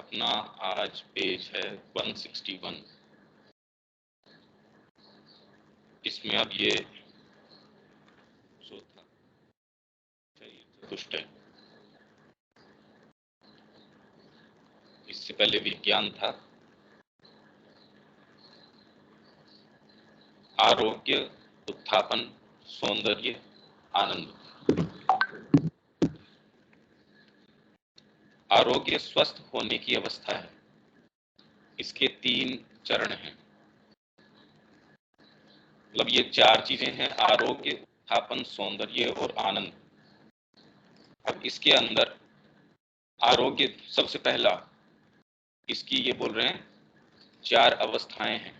अपना आज पेज है 161। इसमें अब ये जो था चतुष्ट है, इससे पहले विज्ञान था, आरोग्य, उत्थापन, सौंदर्य, आनंद। आरोग्य स्वस्थ होने की अवस्था है। इसके 3 चरण हैं, मतलब ये 4 चीजें हैं: आरोग्य, उत्थापन, सौंदर्य और आनंद। अब इसके अंदर आरोग्य सबसे पहला, इसकी ये बोल रहे हैं 4 अवस्थाएं हैं।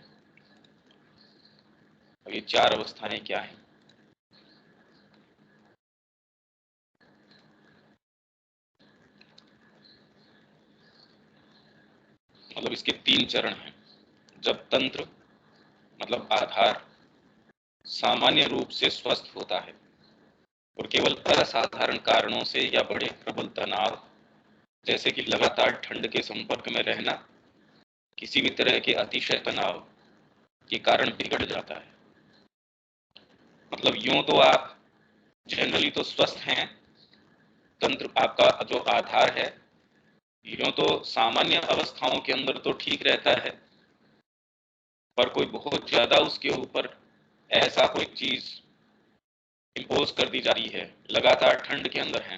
अब ये 4 अवस्थाएं क्या हैं? मतलब इसके 3 चरण हैं। जब तंत्र मतलब आधार सामान्य रूप से स्वस्थ होता है और केवल असाधारण कारणों से या बड़े प्रबल तनाव, जैसे कि लगातार ठंड के संपर्क में रहना, किसी भी तरह के अतिशय तनाव के कारण बिगड़ जाता है। मतलब यूं तो आप जनरली तो स्वस्थ हैं, तंत्र आपका जो आधार है यूं तो सामान्य अवस्थाओं के अंदर तो ठीक रहता है, पर कोई बहुत ज्यादा उसके ऊपर ऐसा कोई चीज इम्पोज कर दी जा रही है, लगातार ठंड के अंदर है,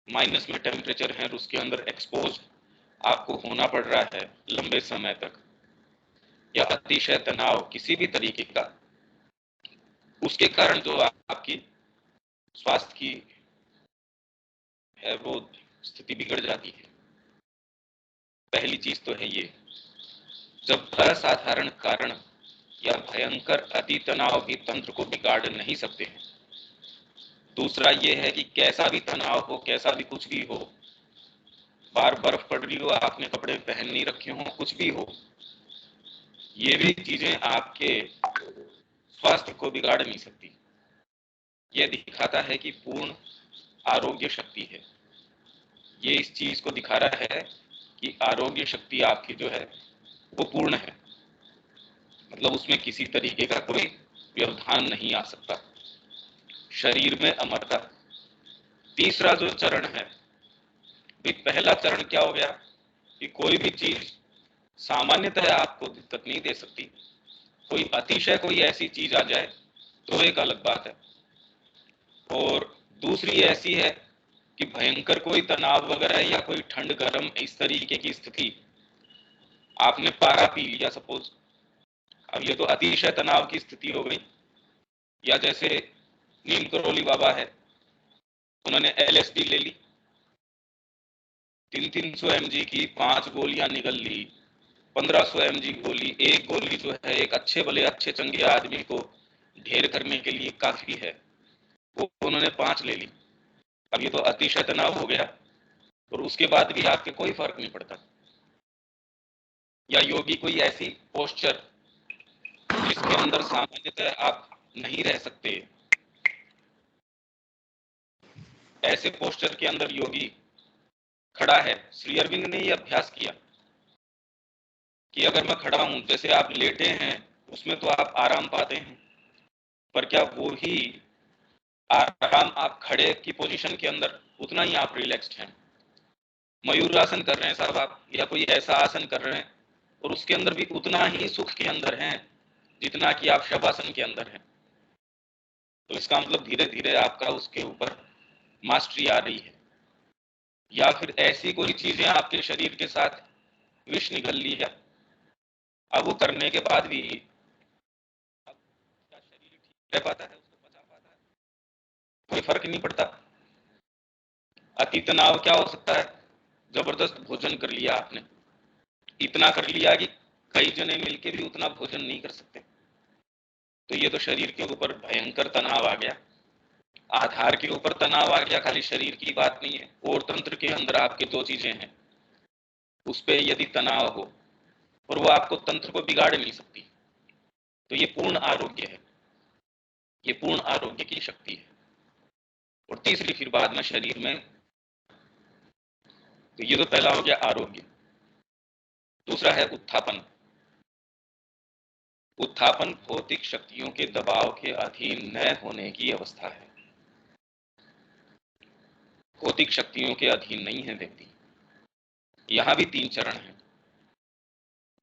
माइनस में टेम्परेचर है और उसके अंदर एक्सपोज आपको होना पड़ रहा है लंबे समय तक, या अतिशय तनाव किसी भी तरीके का, उसके कारण जो आपकी स्वास्थ्य की है वो स्थिति बिगड़ जाती है। पहली चीज तो है ये, जब असाधारण कारण या भयंकर अति तनाव भी तंत्र को बिगाड़ नहीं सकते हैं। दूसरा ये है कि कैसा भी तनाव हो, कैसा भी कुछ भी हो, बाहर बर्फ पड़ रही हो, आपने कपड़े पहन नहीं रखे हो, कुछ भी हो, ये भी चीजें आपके स्वास्थ्य को बिगाड़ नहीं सकती। ये दिखाता है कि पूर्ण आरोग्य शक्ति है। ये इस चीज को दिखा रहा है कि आरोग्य शक्ति आपकी जो है वो पूर्ण है, मतलब उसमें किसी तरीके का कोई व्यवधान नहीं आ सकता। शरीर में अमरता। तीसरा जो चरण है, पहला चरण क्या हो गया कि कोई भी चीज सामान्यतः आपको दिक्कत नहीं दे सकती, कोई अतिशय कोई ऐसी चीज आ जाए तो एक अलग बात है। और दूसरी ऐसी है कि भयंकर कोई तनाव वगैरह या कोई ठंड गर्म इस तरीके की स्थिति, आपने पारा पी लिया सपोज, अब ये तो अतिशय तनाव की स्थिति हो गई। या जैसे नीम करोली बाबा है, उन्होंने LSD ले ली, 300 mg की 5 गोलियां निगल ली, 1500 mg गोली, एक गोली जो है एक अच्छे भले अच्छे चंगे आदमी को ढेर करने के लिए काफी है, वो उन्होंने 5 ले ली। अब ये तो अतिशय तनाव हो गया और उसके बाद भी आपके कोई फर्क नहीं पड़ता। या योगी कोई ऐसी पोस्चर जिसके अंदर सामान्यतः आप नहीं रह सकते, ऐसे पोस्चर के अंदर योगी खड़ा है। श्री अरविंद ने यह अभ्यास किया कि अगर मैं खड़ा हूं, जैसे आप लेटे हैं उसमें तो आप आराम पाते हैं, पर क्या वो ही आराम आप खड़े की पोजीशन के अंदर उतना ही आप रिलैक्स्ड हैं? मयूरासन कर रहे हैं साहब आप, या कोई ऐसा आसन कर रहे हैं और उसके अंदर भी उतना ही सुख के अंदर हैं जितना कि आप शवासन के अंदर हैं। तो इसका मतलब धीरे धीरे आपका उसके ऊपर मास्टरी आ रही है। या फिर ऐसी कोई चीजें आपके शरीर के साथ विष निगल ली है, अब वो करने के बाद भी अब क्या शरीर ठीक रह पाता है, उसको पचा पाता है? कोई फर्क नहीं पड़ता। अति तनाव क्या हो सकता है? जबरदस्त भोजन कर लिया आपने, इतना कर लिया कि कई जने मिलके भी उतना भोजन नहीं कर सकते, तो ये तो शरीर के ऊपर भयंकर तनाव आ गया, आधार के ऊपर तनाव आ गया। खाली शरीर की बात नहीं है, और तंत्र के अंदर आपके 2 चीजें हैं, उस पर यदि तनाव हो और वो आपको तंत्र को बिगाड़ नहीं सकती, तो ये पूर्ण आरोग्य है, ये पूर्ण आरोग्य की शक्ति है। और तीसरी फिर बाद में शरीर में तो ये तो पहला हो गया आरोग्य। दूसरा है उत्थापन। उत्थापन भौतिक शक्तियों के दबाव के अधीन न होने की अवस्था है। भौतिक शक्तियों के अधीन नहीं है व्यक्ति। यहां भी 3 चरण हैं।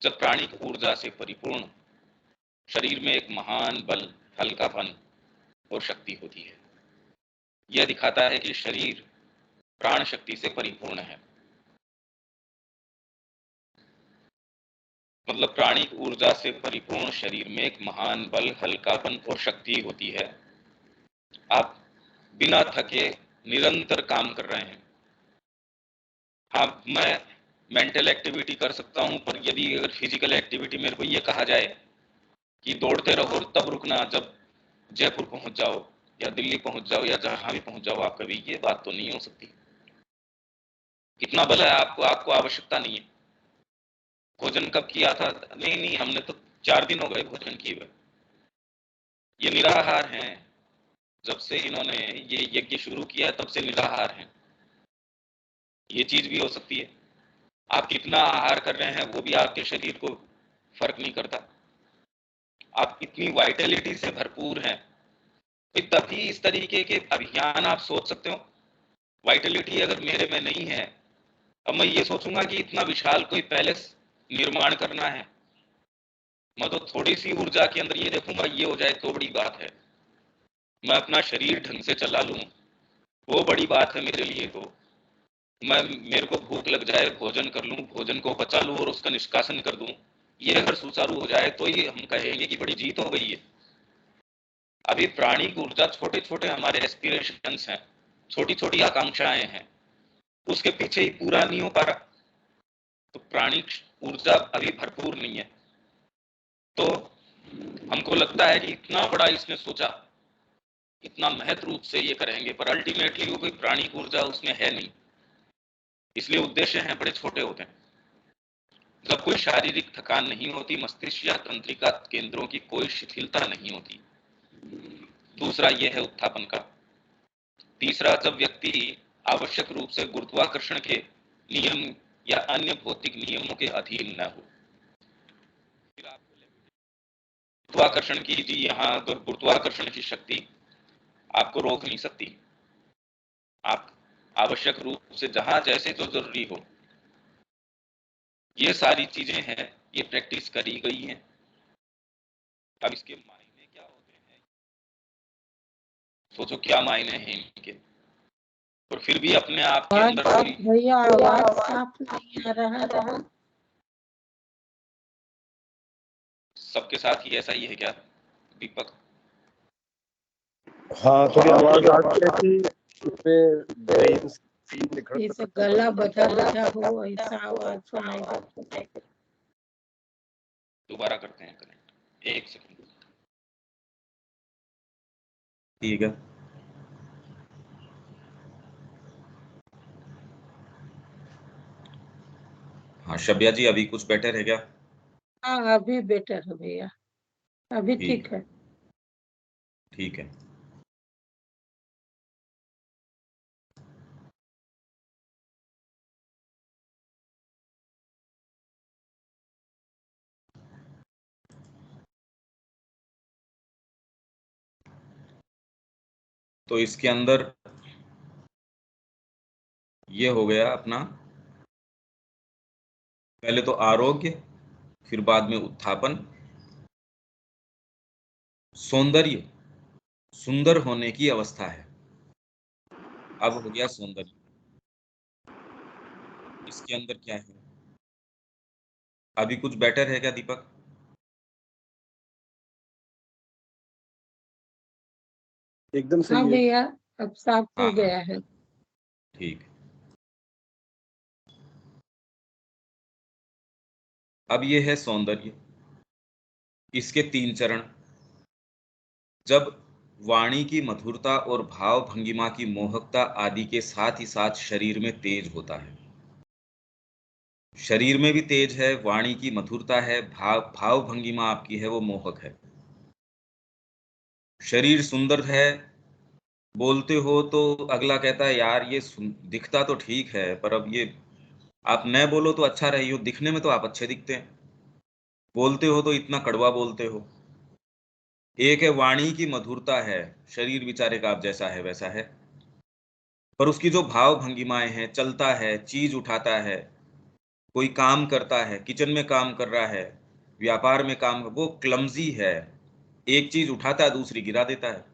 जब प्राणिक ऊर्जा से परिपूर्ण शरीर में एक महान बल, हल्कापन और शक्ति होती है, यह दिखाता है कि शरीर प्राण शक्ति से परिपूर्ण है। मतलब प्राणिक ऊर्जा से परिपूर्ण शरीर में एक महान बल, हल्कापन और शक्ति होती है। आप बिना थके निरंतर काम कर रहे हैं। हाँ, मैं मेंटल एक्टिविटी कर सकता हूं, पर यदि अगर फिजिकल एक्टिविटी मेरे को ये कहा जाए कि दौड़ते रहो तब रुकना जब जयपुर पहुंच जाओ या दिल्ली पहुंच जाओ या जहां भी पहुंच जाओ आप कभी, ये बात तो नहीं हो सकती। कितना बल है आपको, आपको आवश्यकता नहीं है। भोजन कब किया था? नहीं नहीं, हमने तो 4 दिन हो गए भोजन किए हुए। ये निराहार हैं। जब से इन्होंने ये यज्ञ शुरू किया है तब से निराहार हैं। ये चीज भी हो सकती है। आप कितना आहार कर रहे हैं वो भी आपके शरीर को फर्क नहीं करता। आप इतनी वाइटलिटी से भरपूर हैं, तभी इस तरीके के अभियान आप सोच सकते हो। वाइटलिटी अगर मेरे में नहीं है, अब मैं ये सोचूंगा कि इतना विशाल कोई पैलेस निर्माण करना है, मैं तो थोड़ी सी ऊर्जा के अंदर ये देखूंगा ये हो जाए तो बड़ी बात है। मैं अपना शरीर ढंग से चला लूं वो बड़ी बात है मेरे लिए। तो मेरे को भूख लग जाए, भोजन कर लूं, भोजन को पचा लूं और उसका निष्कासन कर दूं, ये अगर सुचारू हो जाए तो ये हम कहेंगे कि बड़ी जीत हो गई है। अभी प्राणिक ऊर्जा, छोटे छोटे हमारे एस्पिरेशंस हैं, छोटी छोटी आकांक्षाएं हैं, उसके पीछे ही पूरा नहीं हो पा रहा। तो प्राणिक ऊर्जा अभी भरपूर नहीं है। तो हमको लगता है कि इतना बड़ा इसने सोचा, इतना महत्व रूप से ये करेंगे, पर अल्टीमेटली वो कोई प्राणिक ऊर्जा उसमें है नहीं। इसलिए उद्देश्य हैं बड़े छोटे होते हैं। जब कोई शारीरिक थकान नहीं होती, मस्तिष्क या तंत्रिका केंद्रों की कोई शिथिलता नहीं होती। दूसरा यह है उत्थापन का। तीसरा, जब व्यक्ति आवश्यक रूप से गुरुत्वाकर्षण के नियम या अन्य भौतिक नियमों के अधीन न हो। गुरुत्वाकर्षण की जी, यहाँ तो गुरुत्वाकर्षण की शक्ति आपको रोक नहीं सकती। आप आवश्यक रूप से जहां जैसे जो जरूरी हो, ये सारी चीजें हैं, ये प्रैक्टिस करी गई हैं। अब इसके मायने क्या होते हैं, सोचो क्या मायने हैं इनके। और फिर भी अपने आप के अंदर भैया आवाज साफ नहीं आ रहा है। सबके साथ ही ऐसा ही है क्या दीपक? हाँ, थोड़ी आवाज आ रही थी, उसमें जैसे गला बजा बजा हो, ऐसा आवाज सुनाई देता है। दोबारा करते हैं कनेक्ट, 1 सेकंड। ठीक है। हाँ शब्या जी, अभी कुछ बेटर है क्या? हाँ, अभी बेटर है भैया, अभी ठीक है। ठीक है। तो इसके अंदर ये हो गया अपना, पहले तो आरोग्य, फिर बाद में उत्थापन, सौंदर्य, सुंदर होने की अवस्था है। अब हो गया सौंदर्य। इसके अंदर क्या है, अभी कुछ बेटर है क्या दीपक? एकदम हाँ सही है। भैया, अब साफ हो हाँ गया है। ठीक। अब ये है सौंदर्य। इसके 3 चरण। जब वाणी की मधुरता और भाव भंगिमा की मोहकता आदि के साथ ही साथ शरीर में तेज होता है। शरीर में भी तेज है, वाणी की मधुरता है, भाव भंगिमा आपकी है वो मोहक है। शरीर सुंदर है, बोलते हो तो अगला कहता है यार ये दिखता तो ठीक है पर अब ये आप न बोलो तो अच्छा रही हो, दिखने में तो आप अच्छे दिखते हैं, बोलते हो तो इतना कड़वा बोलते हो। एक है वाणी की मधुरता है, शरीर बेचारे का आप जैसा है वैसा है, पर उसकी जो भाव भंगिमाएं हैं, चलता है, चीज उठाता है, कोई काम करता है, किचन में काम कर रहा है, व्यापार में काम, वो क्लमजी है, एक चीज उठाता है दूसरी गिरा देता है।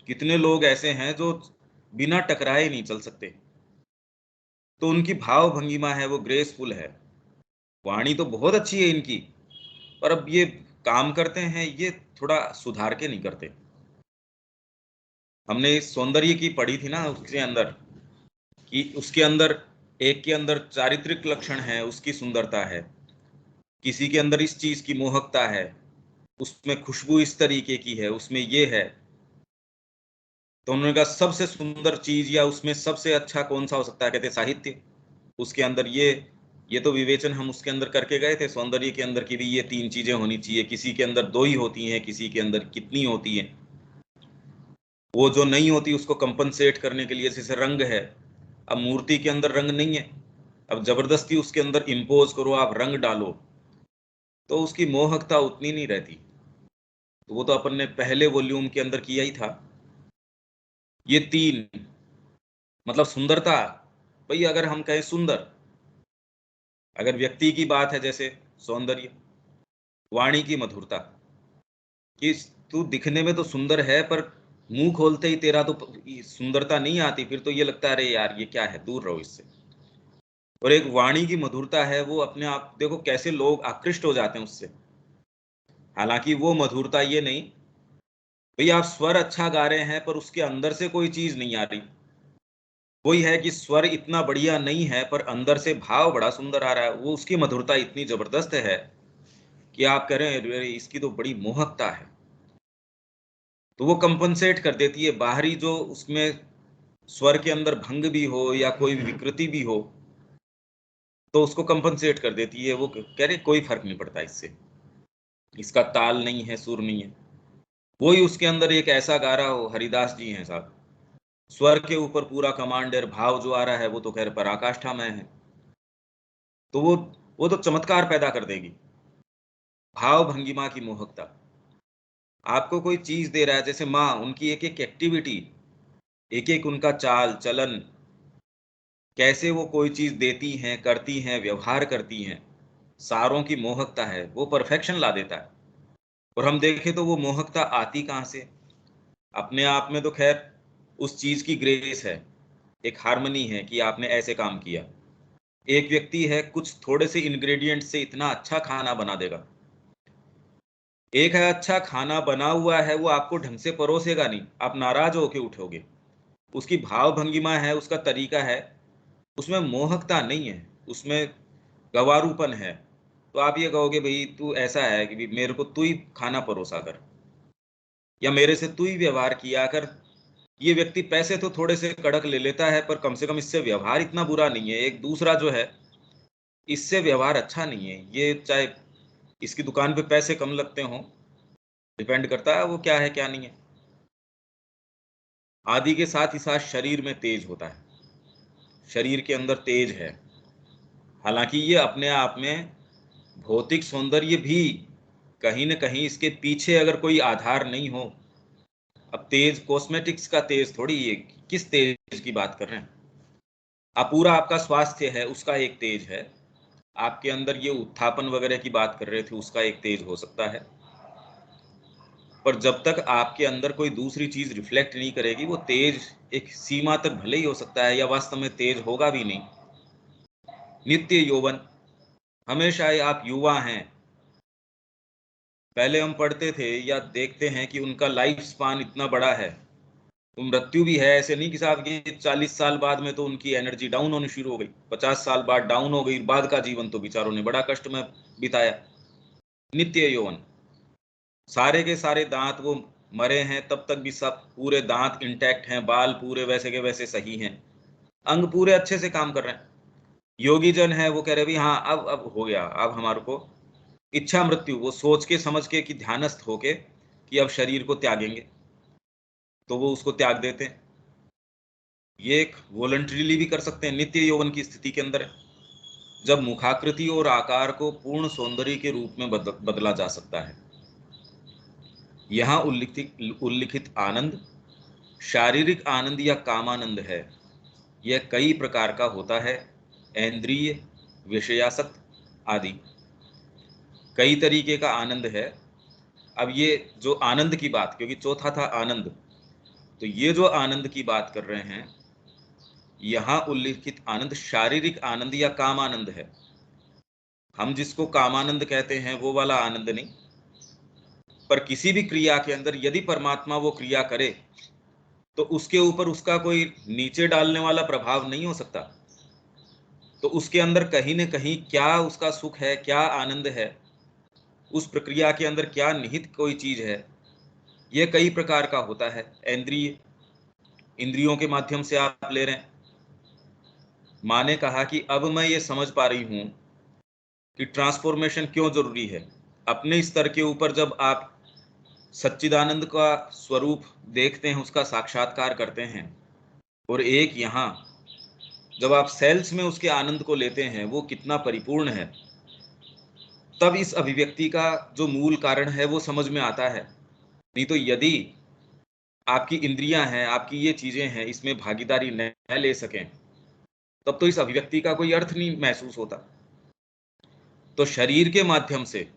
कितने लोग ऐसे हैं जो बिना टकराए नहीं चल सकते, तो उनकी भाव भंगिमा है वो ग्रेसफुल है। वाणी तो बहुत अच्छी है इनकी, पर अब ये काम करते हैं ये थोड़ा सुधार के नहीं करते। हमने इस सौंदर्य की पढ़ी थी ना, उसके अंदर कि उसके अंदर एक के अंदर चारित्रिक लक्षण है, उसकी सुंदरता है, किसी के अंदर इस चीज की मोहकता है, उसमें खुशबू इस तरीके की है, उसमें ये है। तो उन्होंने कहा सबसे सुंदर चीज या उसमें सबसे अच्छा कौन सा हो सकता है, कहते साहित्य। उसके अंदर ये तो विवेचन हम उसके अंदर करके गए थे सौंदर्य के अंदर की भी ये तीन चीजें होनी चाहिए, किसी के अंदर दो ही होती हैं, किसी के अंदर कितनी होती हैं। वो जो नहीं होती उसको कंपनसेट करने के लिए, जैसे रंग है, अब मूर्ति के अंदर रंग नहीं है, अब जबरदस्ती उसके अंदर इम्पोज करो, आप रंग डालो, तो उसकी मोहकता उतनी नहीं रहती। तो वो तो अपन ने पहले वॉल्यूम के अंदर किया ही था। ये तीन मतलब सुंदरता, भाई अगर हम कहें सुंदर, अगर व्यक्ति की बात है जैसे सौंदर्य, वाणी की मधुरता, कि तू दिखने में तो सुंदर है पर मुंह खोलते ही तेरा तो सुंदरता नहीं आती, फिर तो ये लगता है अरे यार ये क्या है, दूर रहो इससे। और एक वाणी की मधुरता है, वो अपने आप देखो कैसे लोग आकृष्ट हो जाते हैं उससे। हालांकि वो मधुरता ये नहीं, भाई आप स्वर अच्छा गा रहे हैं पर उसके अंदर से कोई चीज नहीं आ रही, वही है कि स्वर इतना बढ़िया नहीं है पर अंदर से भाव बड़ा सुंदर आ रहा है, वो उसकी मधुरता इतनी जबरदस्त है कि आप कह रहे हैं अरे इसकी तो बड़ी मोहकता है। तो वो कंपनसेट कर देती है, बाहरी जो उसमें स्वर के अंदर भंग भी हो या कोई विकृति भी हो तो उसको कंपनसेट कर देती है। वो कह रहे कोई फर्क नहीं पड़ता इससे, इसका ताल नहीं है, सुर नहीं है। वही उसके अंदर एक ऐसा गा रहा हो, हरिदास जी हैं साहब, स्वर के ऊपर पूरा कमांडर, भाव जो आ रहा है वो तो खैर पराकाष्ठा में है। तो वो तो चमत्कार पैदा कर देगी, भाव भंगिमा की मोहकता। आपको कोई चीज दे रहा है, जैसे माँ, उनकी एक एक एक्टिविटी, एक एक उनका चाल चलन, कैसे वो कोई चीज देती हैं, करती हैं, व्यवहार करती हैं, सारों की मोहकता है, वो परफेक्शन ला देता है। और हम देखें तो वो मोहकता आती कहाँ से, अपने आप में तो खैर उस चीज की ग्रेस है, एक हार्मनी है कि आपने ऐसे काम किया। एक व्यक्ति है कुछ थोड़े से इंग्रेडिएंट से इतना अच्छा खाना बना देगा, एक है अच्छा खाना बना हुआ है वो आपको ढंग से परोसेगा नहीं, आप नाराज होके उठोगे। उसकी भाव भंगिमा है, उसका तरीका है, उसमें मोहकता नहीं है, उसमें गवारूपन है। तो आप ये कहोगे भाई तू ऐसा है कि मेरे को तू ही खाना परोसा कर या मेरे से तू ही व्यवहार किया कर। ये व्यक्ति पैसे तो थोड़े से कड़क ले लेता है पर कम से कम इससे व्यवहार इतना बुरा नहीं है। एक दूसरा जो है इससे व्यवहार अच्छा नहीं है, ये चाहे इसकी दुकान पे पैसे कम लगते हों, डिपेंड करता है वो क्या है क्या नहीं है। आदि के साथ ही साथ शरीर में तेज होता है, शरीर के अंदर तेज है। हालांकि ये अपने आप में भौतिक सौंदर्य भी कहीं न कहीं इसके पीछे अगर कोई आधार नहीं हो, अब तेज कॉस्मेटिक्स का तेज थोड़ी, ये किस तेज की बात कर रहे हैं आप, पूरा आपका स्वास्थ्य है उसका एक तेज है, आपके अंदर ये उत्थापन वगैरह की बात कर रहे थे उसका एक तेज हो सकता है। पर जब तक आपके अंदर कोई दूसरी चीज रिफ्लेक्ट नहीं करेगी वो तेज एक सीमा तक भले ही हो सकता है या वास्तव में तेज होगा भी नहीं। नित्य यौवन, हमेशा ही आप युवा हैं। पहले हम पढ़ते थे या देखते हैं कि उनका लाइफ स्पान इतना बड़ा है, तो मृत्यु भी है, ऐसे नहीं कि साहब ये 40 साल बाद में तो उनकी एनर्जी डाउन होनी शुरू हो गई, 50 साल बाद डाउन हो गई, बाद का जीवन तो बेचारों ने बड़ा कष्ट में बिताया। नित्य यौवन, सारे के सारे दांत वो मरे हैं तब तक भी सब पूरे दांत इंटैक्ट हैं, बाल पूरे वैसे के वैसे सही हैं, अंग पूरे अच्छे से काम कर रहे हैं। योगी जन है वो कह रहे भी हाँ अब हो गया, अब हमारे को इच्छा मृत्यु, वो सोच के समझ के कि ध्यानस्थ होके कि अब शरीर को त्यागेंगे, तो वो उसको त्याग देते हैं। ये एक वॉलंटरीली भी कर सकते हैं, नित्य यौवन की स्थिति के अंदर है। जब मुखाकृति और आकार को पूर्ण सौंदर्य के रूप में बदला जा सकता है। यहाँ उल्लिखित आनंद शारीरिक आनंद या कामानंद है। यह कई प्रकार का होता है, इंद्रिय, विषयासक्त आदि। कई तरीके का आनंद है। अब ये जो आनंद की बात, क्योंकि चौथा था आनंद, तो ये जो आनंद की बात कर रहे हैं, यहाँ उल्लिखित आनंद शारीरिक आनंद या कामानंद है। हम जिसको कामानंद कहते हैं वो वाला आनंद नहीं, पर किसी भी क्रिया के अंदर यदि परमात्मा वो क्रिया करे तो उसके ऊपर उसका कोई नीचे डालने वाला प्रभाव नहीं हो सकता। तो उसके अंदर कहीं न कहीं क्या उसका सुख है, क्या आनंद है, उस प्रक्रिया के अंदर क्या निहित कोई चीज है, यह कई प्रकार का होता है। इंद्रियों के माध्यम से आप ले रहे हैं। माँ ने कहा कि अब मैं ये समझ पा रही हूं कि ट्रांसफॉर्मेशन क्यों जरूरी है। अपने स्तर के ऊपर जब आप सच्चिदानंद का स्वरूप देखते हैं, उसका साक्षात्कार करते हैं, और एक यहाँ जब आप सेल्स में उसके आनंद को लेते हैं, वो कितना परिपूर्ण है, तब इस अभिव्यक्ति का जो मूल कारण है वो समझ में आता है। नहीं तो यदि आपकी इंद्रियां हैं, आपकी ये चीजें हैं, इसमें भागीदारी न ले सकें, तब तो इस अभिव्यक्ति का कोई अर्थ नहीं महसूस होता। तो शरीर के माध्यम से,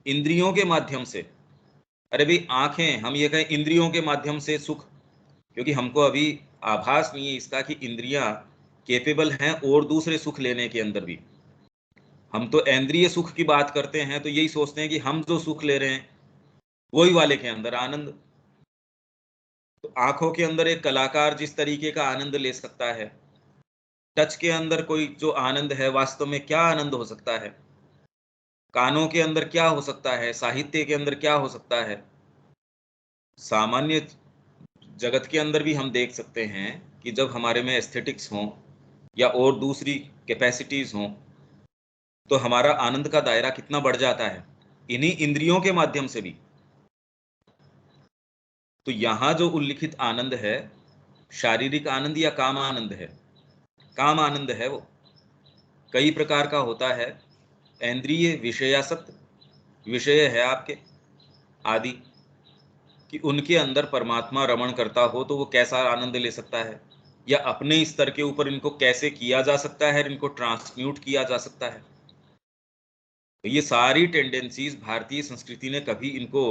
इंद्रियों के माध्यम से, अरे भाई आंखें, हम ये कहें इंद्रियों के माध्यम से सुख, क्योंकि हमको अभी आभास नहीं है इसका कि इंद्रियां केपेबल हैं और दूसरे सुख लेने के अंदर भी। हम तो इंद्रिय सुख की बात करते हैं तो यही सोचते हैं कि हम जो सुख ले रहे हैं वही वाले के अंदर आनंद। तो आंखों के अंदर एक कलाकार जिस तरीके का आनंद ले सकता है, टच के अंदर कोई जो आनंद है, वास्तव में क्या आनंद हो सकता है, कानों के अंदर क्या हो सकता है, साहित्य के अंदर क्या हो सकता है, सामान्य जगत के अंदर भी हम देख सकते हैं कि जब हमारे में एस्थेटिक्स हों या और दूसरी कैपेसिटीज हों, तो हमारा आनंद का दायरा कितना बढ़ जाता है, इन्हीं इंद्रियों के माध्यम से भी। तो यहाँ जो उल्लिखित आनंद है, शारीरिक आनंद या काम आनंद है। काम आनंद है वो कई प्रकार का होता है। इंद्रिय विषयासक्त, विषय है आपके आदि, कि उनके अंदर परमात्मा रमण करता हो तो वो कैसा आनंद ले सकता है, या अपने स्तर के ऊपर इनको कैसे किया जा सकता है, इनको ट्रांसम्यूट किया जा सकता है। तो ये सारी टेंडेंसीज भारतीय संस्कृति ने कभी इनको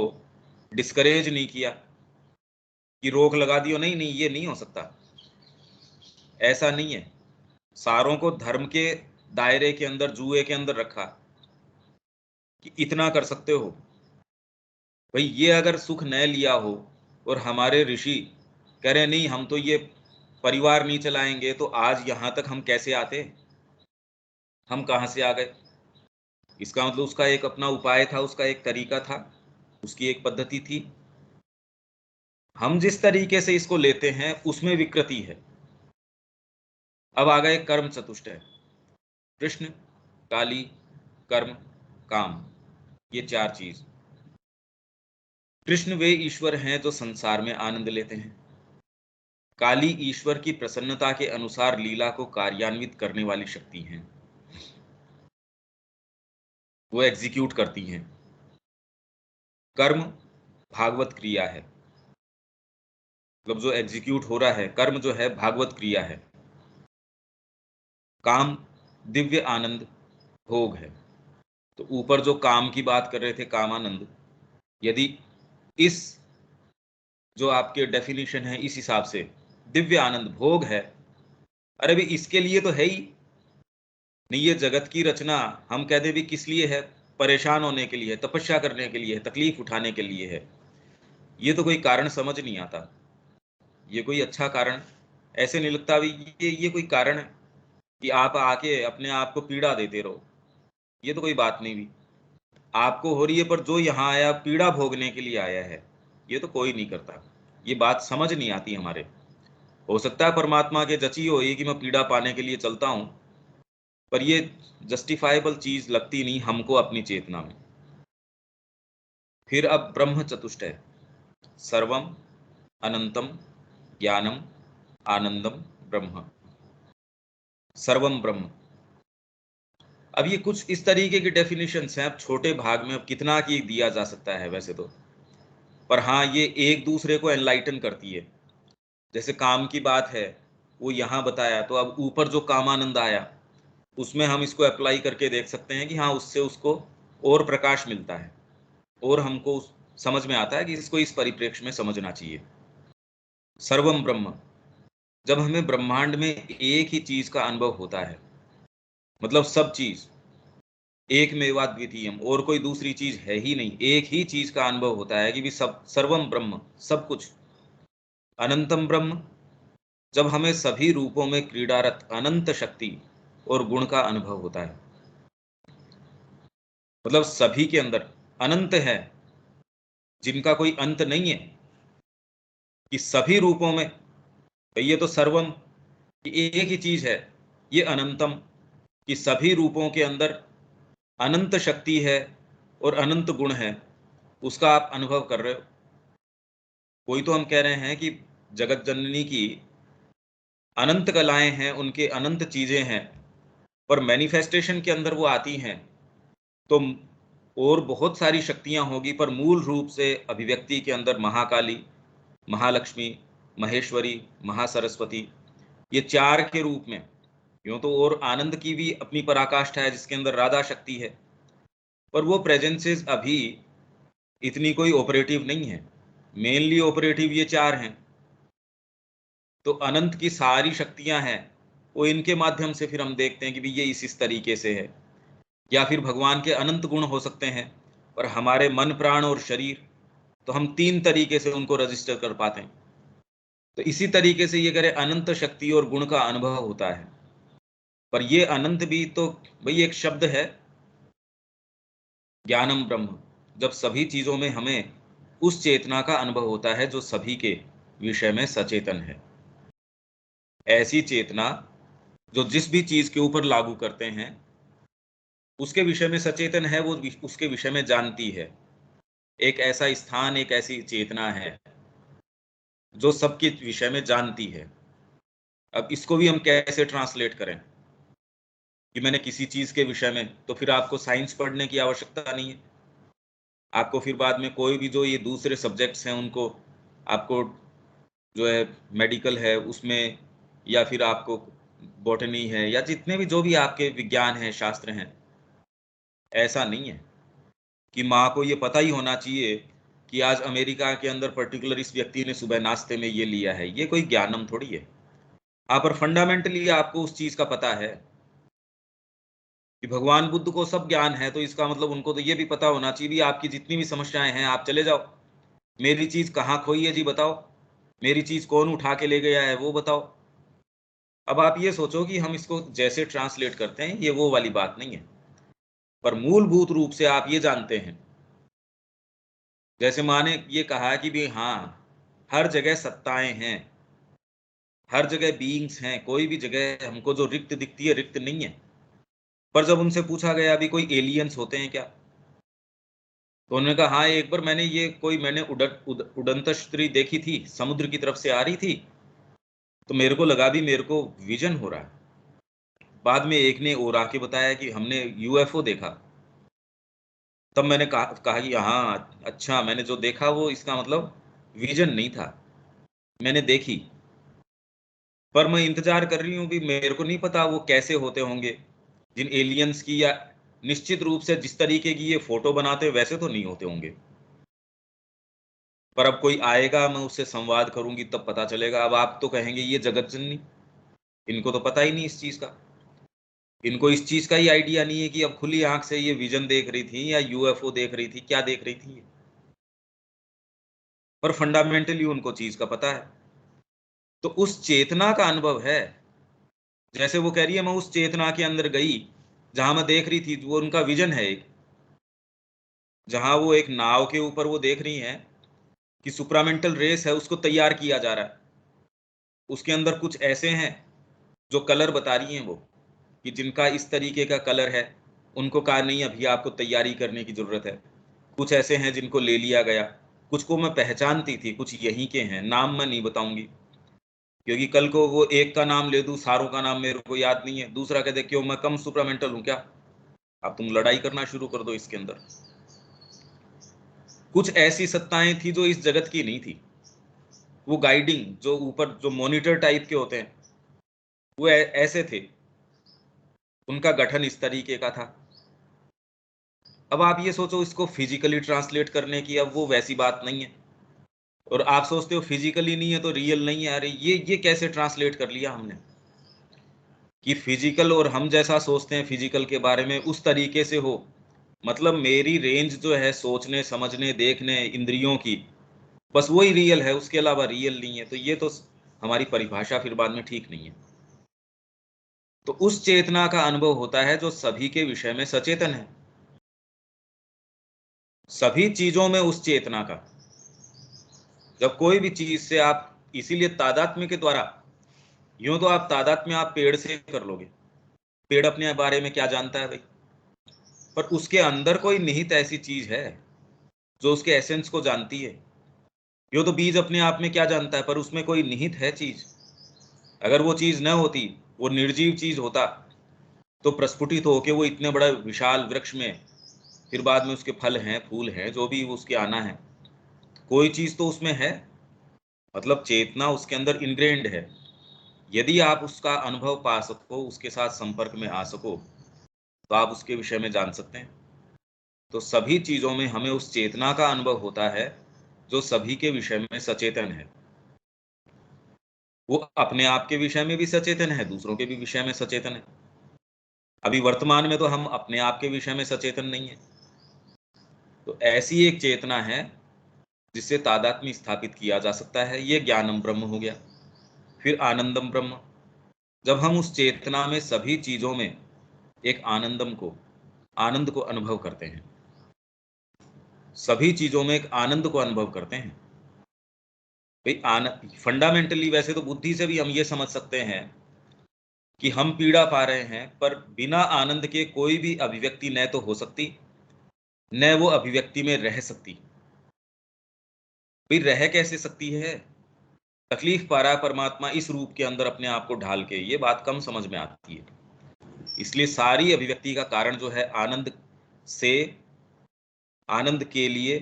डिस्करेज नहीं किया कि रोक लगा दियो, नहीं नहीं ये नहीं हो सकता, ऐसा नहीं है। सारों को धर्म के दायरे के अंदर, जुए के अंदर रखा कि इतना कर सकते हो। भाई ये अगर सुख न लिया हो और हमारे ऋषि कह रहे नहीं हम तो ये परिवार नहीं चलाएंगे, तो आज यहां तक हम कैसे आते, हम कहां से आ गए। इसका मतलब उसका एक अपना उपाय था, उसका एक तरीका था, उसकी एक पद्धति थी। हम जिस तरीके से इसको लेते हैं उसमें विकृति है। अब आ गए कर्म चतुष्टय, कृष्ण, काली, कर्म, काम, ये चार चीज। कृष्ण वे ईश्वर हैं जो संसार में आनंद लेते हैं। काली ईश्वर की प्रसन्नता के अनुसार लीला को कार्यान्वित करने वाली शक्ति हैं, वो एग्जीक्यूट करती हैं। कर्म भागवत क्रिया है, मतलब जो एग्जीक्यूट हो रहा है, कर्म जो है भागवत क्रिया है। काम दिव्य आनंद भोग है। तो ऊपर जो काम की बात कर रहे थे, कामानंद, यदि इस जो आपके डेफिनेशन है इस हिसाब से दिव्य आनंद भोग है, अरे भी इसके लिए तो है ही नहीं। ये जगत की रचना हम कहते भी किस लिए है, परेशान होने के लिए, तपस्या करने के लिए, तकलीफ उठाने के लिए है। ये तो कोई कारण समझ नहीं आता, ये कोई अच्छा कारण ऐसे नहीं लगता भी ये कोई कारण है कि आप आके अपने आप को पीड़ा देते रहो। ये तो कोई बात नहीं भी, आपको हो रही है, पर जो यहाँ आया पीड़ा भोगने के लिए आया है, ये तो कोई नहीं करता। ये बात समझ नहीं आती हमारे। हो सकता है परमात्मा के जची हो ये कि मैं पीड़ा पाने के लिए चलता हूं, पर ये जस्टिफाइबल चीज लगती नहीं हमको अपनी चेतना में। फिर अब ब्रह्म चतुष्टय, सर्वम अनंतम ज्ञानम आनंदम ब्रह्म। सर्वम ब्रह्म, अब ये कुछ इस तरीके की डेफिनेशंस हैं, अब छोटे भाग में अब कितना की दिया जा सकता है वैसे तो, पर हाँ ये एक दूसरे को एनलाइटन करती है। जैसे काम की बात है, वो यहाँ बताया, तो अब ऊपर जो कामानंद आया उसमें हम इसको अप्लाई करके देख सकते हैं कि हाँ उससे उसको और प्रकाश मिलता है और हमको समझ में आता है कि इसको इस परिप्रेक्ष्य में समझना चाहिए। सर्वम ब्रह्म, जब हमें ब्रह्मांड में एक ही चीज का अनुभव होता है, मतलब सब चीज एक मेवा द्वितीयम, और कोई दूसरी चीज है ही नहीं, एक ही चीज का अनुभव होता है कि भी सब, सर्वम ब्रह्म, सब कुछ। अनंतम ब्रह्म, जब हमें सभी रूपों में क्रीडारत अनंत शक्ति और गुण का अनुभव होता है, मतलब सभी के अंदर अनंत है जिनका कोई अंत नहीं है, कि सभी रूपों में, तो ये तो सर्वम कि एक ही चीज है, ये अनंतम कि सभी रूपों के अंदर अनंत शक्ति है और अनंत गुण है, उसका आप अनुभव कर रहे हो। कोई तो हम कह रहे हैं कि जगत जननी की अनंत कलाएं हैं, उनके अनंत चीजें हैं, पर मैनिफेस्टेशन के अंदर वो आती हैं तो और बहुत सारी शक्तियां होगी, पर मूल रूप से अभिव्यक्ति के अंदर महाकाली, महालक्ष्मी, महेश्वरी, महासरस्वती, ये चार के रूप में। यूं तो और आनंद की भी अपनी पराकाष्ठा है जिसके अंदर राधा शक्ति है, पर वो प्रेजेंसेस अभी इतनी कोई ऑपरेटिव नहीं है, मेनली ऑपरेटिव ये चार हैं। तो अनंत की सारी शक्तियां हैं, वो इनके माध्यम से फिर हम देखते हैं कि भी ये इस तरीके से है, या फिर भगवान के अनंत गुण हो सकते हैं, पर हमारे मन, प्राण और शरीर, तो हम तीन तरीके से उनको रजिस्टर कर पाते हैं। तो इसी तरीके से ये करें, अनंत शक्ति और गुण का अनुभव होता है, पर ये अनंत भी तो भाई एक शब्द है, ज्ञानम ब्रह्म, जब सभी चीजों में हमें उस चेतना का अनुभव होता है जो सभी के विषय में सचेतन है। ऐसी चेतना जो जिस भी चीज के ऊपर लागू करते हैं उसके विषय में सचेतन है, वो उसके विषय में जानती है। एक ऐसा स्थान, एक ऐसी चेतना है जो सबके विषय में जानती है। अब इसको भी हम कैसे ट्रांसलेट करें कि मैंने किसी चीज के विषय में, तो फिर आपको साइंस पढ़ने की आवश्यकता नहीं है, आपको फिर बाद में कोई भी जो ये दूसरे सब्जेक्ट्स हैं उनको, आपको जो है मेडिकल है उसमें, या फिर आपको बॉटनी है, या जितने भी जो भी आपके विज्ञान हैं, शास्त्र हैं, ऐसा नहीं है कि माँ को ये पता ही होना चाहिए कि आज अमेरिका के अंदर पर्टिकुलर इस व्यक्ति ने सुबह नाश्ते में ये लिया है। ये कोई ज्ञानम थोड़ी है। हाँ, पर फंडामेंटली आपको उस चीज का पता है कि भगवान बुद्ध को सब ज्ञान है, तो इसका मतलब उनको तो ये भी पता होना चाहिए भी आपकी जितनी भी समस्याएं हैं आप चले जाओ, मेरी चीज कहाँ खोई है जी बताओ, मेरी चीज कौन उठा के ले गया है वो बताओ। अब आप ये सोचो कि हम इसको जैसे ट्रांसलेट करते हैं ये वो वाली बात नहीं है, पर मूलभूत रूप से आप ये जानते हैं, जैसे माँ ने ये कहा कि भी हाँ हर जगह सत्ताएं हैं, हर जगह बीइंग्स हैं, कोई भी जगह हमको जो रिक्त दिखती है रिक्त नहीं है। पर जब उनसे पूछा गया अभी कोई एलियंस होते हैं क्या, तो उन्होंने कहा हाँ एक बार मैंने उड़ंत स्त्री देखी थी, समुद्र की तरफ से आ रही थी, तो मेरे को लगा भी मेरे को विजन हो रहा है। बाद में एक ने और आके बताया कि हमने यूएफओ देखा, तब मैंने कहा कि हाँ अच्छा, मैंने जो देखा वो इसका मतलब विजन नहीं था, मैंने देखी, पर मैं इंतजार कर रही हूँ भी मेरे को नहीं पता वो कैसे होते होंगे जिन एलियंस की, या निश्चित रूप से जिस तरीके की ये फोटो बनाते वैसे तो नहीं होते होंगे, पर अब कोई आएगा मैं उससे संवाद करूंगी तब पता चलेगा। अब आप तो कहेंगे ये जगत जननी, इनको तो पता ही नहीं इस चीज का, इनको इस चीज का ही आइडिया नहीं है कि अब खुली आंख से ये विजन देख रही थी या यूएफओ देख रही थी, क्या देख रही थी, पर फंडामेंटली उनको चीज का पता है। तो उस चेतना का अनुभव है, जैसे वो कह रही है मैं उस चेतना के अंदर गई जहां मैं देख रही थी, वो उनका विजन है एक, जहां वो एक नाव के ऊपर वो देख रही हैं कि सुप्रामेंटल रेस है उसको तैयार किया जा रहा है, उसके अंदर कुछ ऐसे हैं जो कलर बता रही हैं वो कि जिनका इस तरीके का कलर है, उनको कहा नहीं अभी आपको तैयारी करने की जरूरत है। कुछ ऐसे हैं जिनको ले लिया गया, कुछ को मैं पहचानती थी, कुछ यहीं के हैं, नाम मैं नहीं बताऊंगी क्योंकि कल को वो एक का नाम ले दूं, सारों का नाम मेरे को याद नहीं है, दूसरा कहते क्यों मैं कम सुप्रामेंटल हूं क्या, अब तुम लड़ाई करना शुरू कर दो इसके अंदर। कुछ ऐसी सत्ताएं थी जो इस जगत की नहीं थी, वो गाइडिंग जो ऊपर जो मॉनिटर टाइप के होते हैं वो ऐसे थे, उनका गठन इस तरीके का था। अब आप ये सोचो इसको फिजिकली ट्रांसलेट करने की, अब वो वैसी बात नहीं है। और आप सोचते हो फिजिकली नहीं है तो रियल नहीं है। अरे ये कैसे ट्रांसलेट कर लिया हमने कि फिजिकल और हम जैसा सोचते हैं फिजिकल के बारे में उस तरीके से हो। मतलब मेरी रेंज जो है सोचने समझने देखने इंद्रियों की, बस वही रियल है, उसके अलावा रियल नहीं है। तो ये तो हमारी परिभाषा फिर बाद में ठीक नहीं है। तो उस चेतना का अनुभव होता है जो सभी के विषय में सचेतन है, सभी चीजों में उस चेतना का। जब कोई भी चीज से आप, इसीलिए तादात्म्य के द्वारा, यूं तो आप तादात्म्य आप पेड़ से कर लोगे, पेड़ अपने बारे में क्या जानता है भाई, पर उसके अंदर कोई निहित ऐसी चीज है जो उसके एसेंस को जानती है। यूं तो बीज अपने आप में क्या जानता है, पर उसमें कोई निहित है चीज। अगर वो चीज न होती, वो निर्जीव चीज होता, तो प्रस्फुटित होके वो इतने बड़ा विशाल वृक्ष में, फिर बाद में उसके फल हैं फूल हैं जो भी उसके आना है, कोई चीज तो उसमें है। मतलब चेतना उसके अंदर इनग्रेन्ड है। यदि आप उसका अनुभव पा सको, उसके साथ संपर्क में आ सको, तो आप उसके विषय में जान सकते हैं। तो सभी चीजों में हमें उस चेतना का अनुभव होता है जो सभी के विषय में सचेतन है। वो अपने आप के विषय में भी सचेतन है, दूसरों के भी विषय में सचेतन है। अभी वर्तमान में तो हम अपने आप के विषय में सचेतन नहीं है। तो ऐसी एक चेतना है जिससे तादात्म्य स्थापित किया जा सकता है। ये ज्ञानम ब्रह्म हो गया। फिर आनंदम ब्रह्म, जब हम उस चेतना में सभी चीजों में एक आनंद को अनुभव करते हैं, सभी चीजों में एक आनंद को अनुभव करते हैं भाई। फंडामेंटली वैसे तो बुद्धि से भी हम ये समझ सकते हैं कि हम पीड़ा पा रहे हैं, पर बिना आनंद के कोई भी अभिव्यक्ति न तो हो सकती, न वो अभिव्यक्ति में रह सकती। भाई रह कैसे सकती है? तकलीफ पा रहा है परमात्मा इस रूप के अंदर अपने आप को ढाल के, ये बात कम समझ में आती है। इसलिए सारी अभिव्यक्ति का कारण जो है आनंद से, आनंद के लिए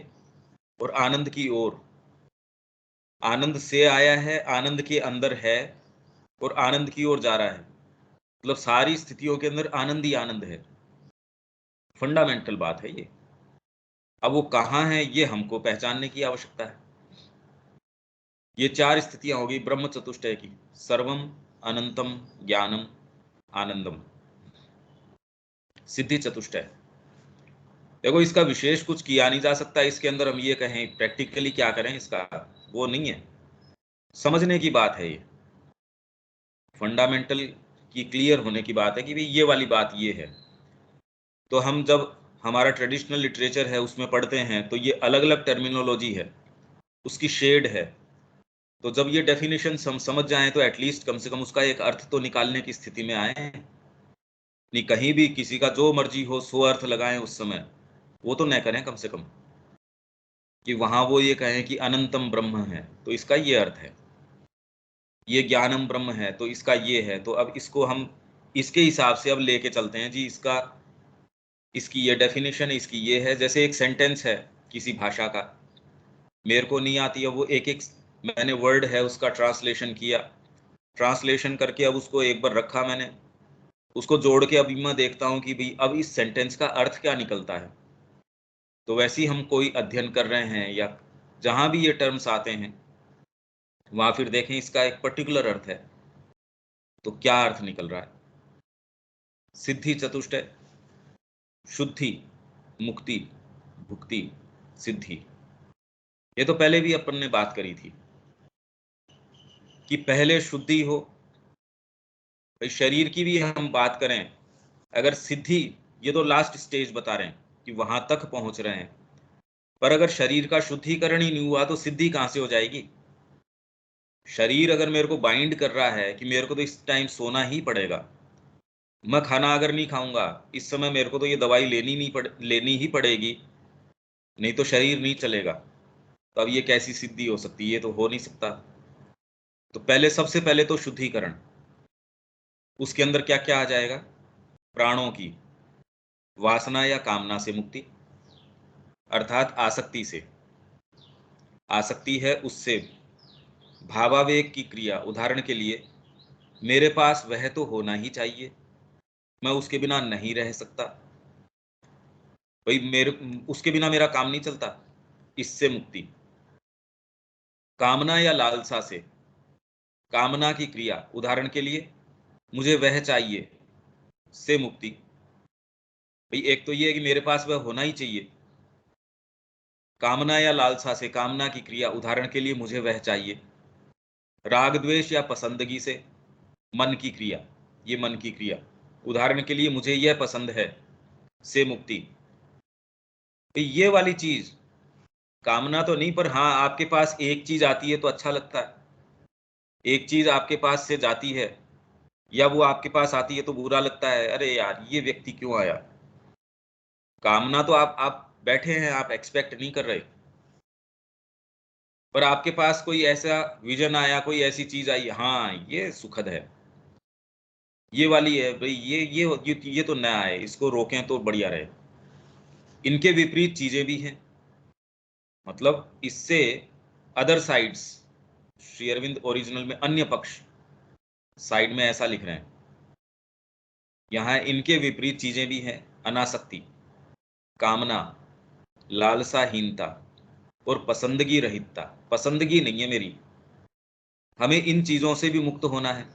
और आनंद की ओर, आनंद से आया है, आनंद के अंदर है और आनंद की ओर जा रहा है। मतलब सारी स्थितियों के अंदर आनंद ही आनंद है। फंडामेंटल बात है ये। अब वो कहाँ है ये हमको पहचानने की आवश्यकता है। ये चार स्थितियां होगी ब्रह्म चतुष्टय की: सर्वम, अनंतम, ज्ञानम, आनंदम, सिद्धि चतुष्टय। देखो इसका विशेष कुछ किया नहीं जा सकता इसके अंदर, हम ये कहें प्रैक्टिकली क्या करें इसका, वो नहीं है। समझने की बात है ये, फंडामेंटल की क्लियर होने की बात है कि भाई ये वाली बात ये है। तो हम जब हमारा ट्रेडिशनल लिटरेचर है उसमें पढ़ते हैं तो ये अलग अलग टर्मिनोलॉजी है, उसकी शेड है। तो जब ये डेफिनेशन हम समझ जाएं तो एटलीस्ट कम से कम उसका एक अर्थ तो निकालने की स्थिति में आए। नहीं कहीं भी किसी का जो मर्जी हो सो अर्थ लगाएं उस समय, वो तो न करें कम से कम। कि वहां वो ये कहें कि अनंतम ब्रह्म है तो इसका ये अर्थ है, ये ज्ञानम ब्रह्म है तो इसका ये है। तो अब इसको हम इसके हिसाब से अब लेके चलते हैं जी, इसकी ये डेफिनेशन है, इसकी ये है। जैसे एक सेंटेंस है किसी भाषा का, मेरे को नहीं आती है, वो एक एक मैंने वर्ड है उसका ट्रांसलेशन किया, ट्रांसलेशन करके अब उसको एक बार रखा मैंने, उसको जोड़ के अभी मैं देखता हूँ कि भाई अब इस सेंटेंस का अर्थ क्या निकलता है। तो वैसे ही हम कोई अध्ययन कर रहे हैं या जहां भी ये टर्म्स आते हैं वहां फिर देखें इसका एक पर्टिकुलर अर्थ है, तो क्या अर्थ निकल रहा है। सिद्धि चतुष्टय: शुद्धि, मुक्ति, भुक्ति, सिद्धि। ये तो पहले भी अपन ने बात करी थी कि पहले शुद्धि हो। भाई शरीर की भी हम बात करें, अगर सिद्धि, ये तो लास्ट स्टेज बता रहे हैं कि वहां तक पहुंच रहे हैं, पर अगर शरीर का शुद्धिकरण ही नहीं हुआ तो सिद्धि कहां से हो जाएगी। शरीर अगर मेरे को बाइंड कर रहा है कि मेरे को तो इस टाइम सोना ही पड़ेगा, मैं खाना अगर नहीं खाऊंगा इस समय मेरे को तो ये दवाई लेनी ही पड़ेगी, नहीं तो शरीर नहीं चलेगा, तो अब ये कैसी सिद्धि हो सकती है? ये तो हो नहीं सकता। तो पहले, सबसे पहले तो शुद्धिकरण, उसके अंदर क्या क्या आ जाएगा? प्राणों की, वासना या कामना से मुक्ति, अर्थात आसक्ति से। आसक्ति है उससे, भावावेग की क्रिया, उदाहरण के लिए मेरे पास वह तो होना ही चाहिए, मैं उसके बिना नहीं रह सकता, भाई उसके बिना मेरा काम नहीं चलता, इससे मुक्ति। कामना या लालसा से, कामना की क्रिया, उदाहरण के लिए मुझे वह चाहिए, से मुक्ति। भाई एक तो ये है कि मेरे पास वह होना ही चाहिए, कामना या लालसा से, कामना की क्रिया, उदाहरण के लिए मुझे वह चाहिए। राग द्वेष या पसंदगी से, मन की क्रिया, ये मन की क्रिया, उदाहरण के लिए मुझे यह पसंद है, से मुक्ति। तो ये वाली चीज कामना तो नहीं, पर हाँ आपके पास एक चीज आती है तो अच्छा लगता है, एक चीज आपके पास से जाती है या वो आपके पास आती है तो बुरा लगता है, अरे यार ये व्यक्ति क्यों आया। कामना तो आप बैठे हैं, आप एक्सपेक्ट नहीं कर रहे, पर आपके पास कोई ऐसा विजन आया, कोई ऐसी चीज आई, हाँ ये सुखद है, ये वाली है भाई, ये तो नया है, इसको रोकें तो बढ़िया रहे। इनके विपरीत चीजें भी हैं, मतलब इससे other sides, Shri Aurobindo original में अन्य पक्ष साइड में ऐसा लिख रहे हैं, यहां इनके विपरीत चीजें भी हैं, अनासक्ति, कामना, लालसाहीनता और पसंदगी रहितता। पसंदगी नहीं है मेरी, हमें इन चीजों से भी मुक्त होना है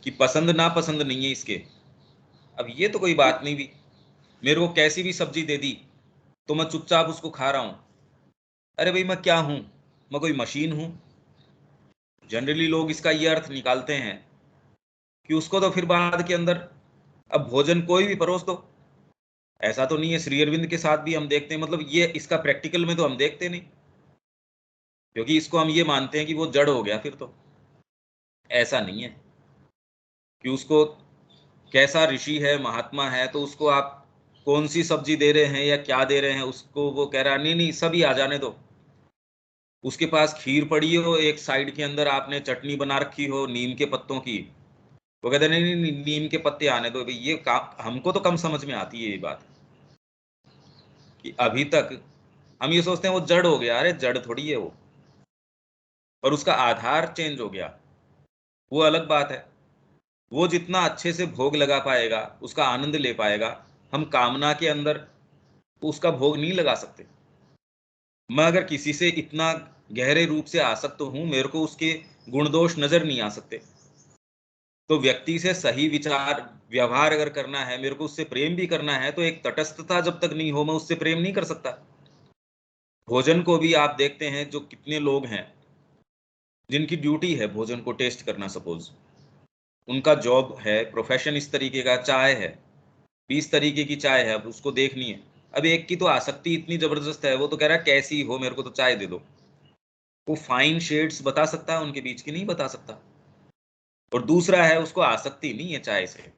कि पसंद ना पसंद नहीं है इसके। अब ये तो कोई बात नहीं भी, मेरे को कैसी भी सब्जी दे दी तो मैं चुपचाप उसको खा रहा हूं, अरे भाई मैं क्या हूं, मैं कोई मशीन हूं। जनरली लोग इसका ये अर्थ निकालते हैं कि उसको तो फिर बाद के अंदर अब भोजन कोई भी परोस दो, ऐसा तो नहीं है। श्री अरविंद के साथ भी हम देखते हैं, मतलब ये इसका प्रैक्टिकल में तो हम देखते नहीं, क्योंकि इसको हम ये मानते हैं कि वो जड़ हो गया, फिर तो ऐसा नहीं है कि उसको कैसा ऋषि है, महात्मा है, तो उसको आप कौन सी सब्जी दे रहे हैं या क्या दे रहे हैं, उसको वो कह रहा नहीं नहीं सभी आ जाने दो। उसके पास खीर पड़ी हो, एक साइड के अंदर आपने चटनी बना रखी हो नीम के पत्तों की, वो कहते नहीं नहीं नीम के पत्ते आने दो। भाई ये काम हमको तो कम समझ में आती है ये बात, कि अभी तक हम ये सोचते हैं वो जड़ हो गया, अरे जड़ थोड़ी है वो, पर उसका आधार चेंज हो गया, वो अलग बात है। वो जितना अच्छे से भोग लगा पाएगा, उसका आनंद ले पाएगा, हम कामना के अंदर उसका भोग नहीं लगा सकते। मैं अगर किसी से इतना गहरे रूप से आसक्त हूं, मेरे को उसके गुण दोष नजर नहीं आ सकते, तो व्यक्ति से सही विचार व्यवहार अगर करना है, मेरे को उससे प्रेम भी करना है, तो एक तटस्थता जब तक नहीं हो मैं उससे प्रेम नहीं कर सकता। भोजन को भी आप देखते हैं, जो कितने लोग हैं जिनकी ड्यूटी है भोजन को टेस्ट करना, सपोज उनका जॉब है, प्रोफेशन इस तरीके का, चाय है 20 तरीके की चाय है, अब उसको देखनी है। अब एक की तो आसक्ति इतनी जबरदस्त है, वो तो कह रहा है कैसी हो मेरे को तो चाय दे दो। वो फाइन शेड्स बता सकता है उनके बीच की, नहीं बता सकता। और दूसरा है उसको आसक्ति नहीं है चाय से,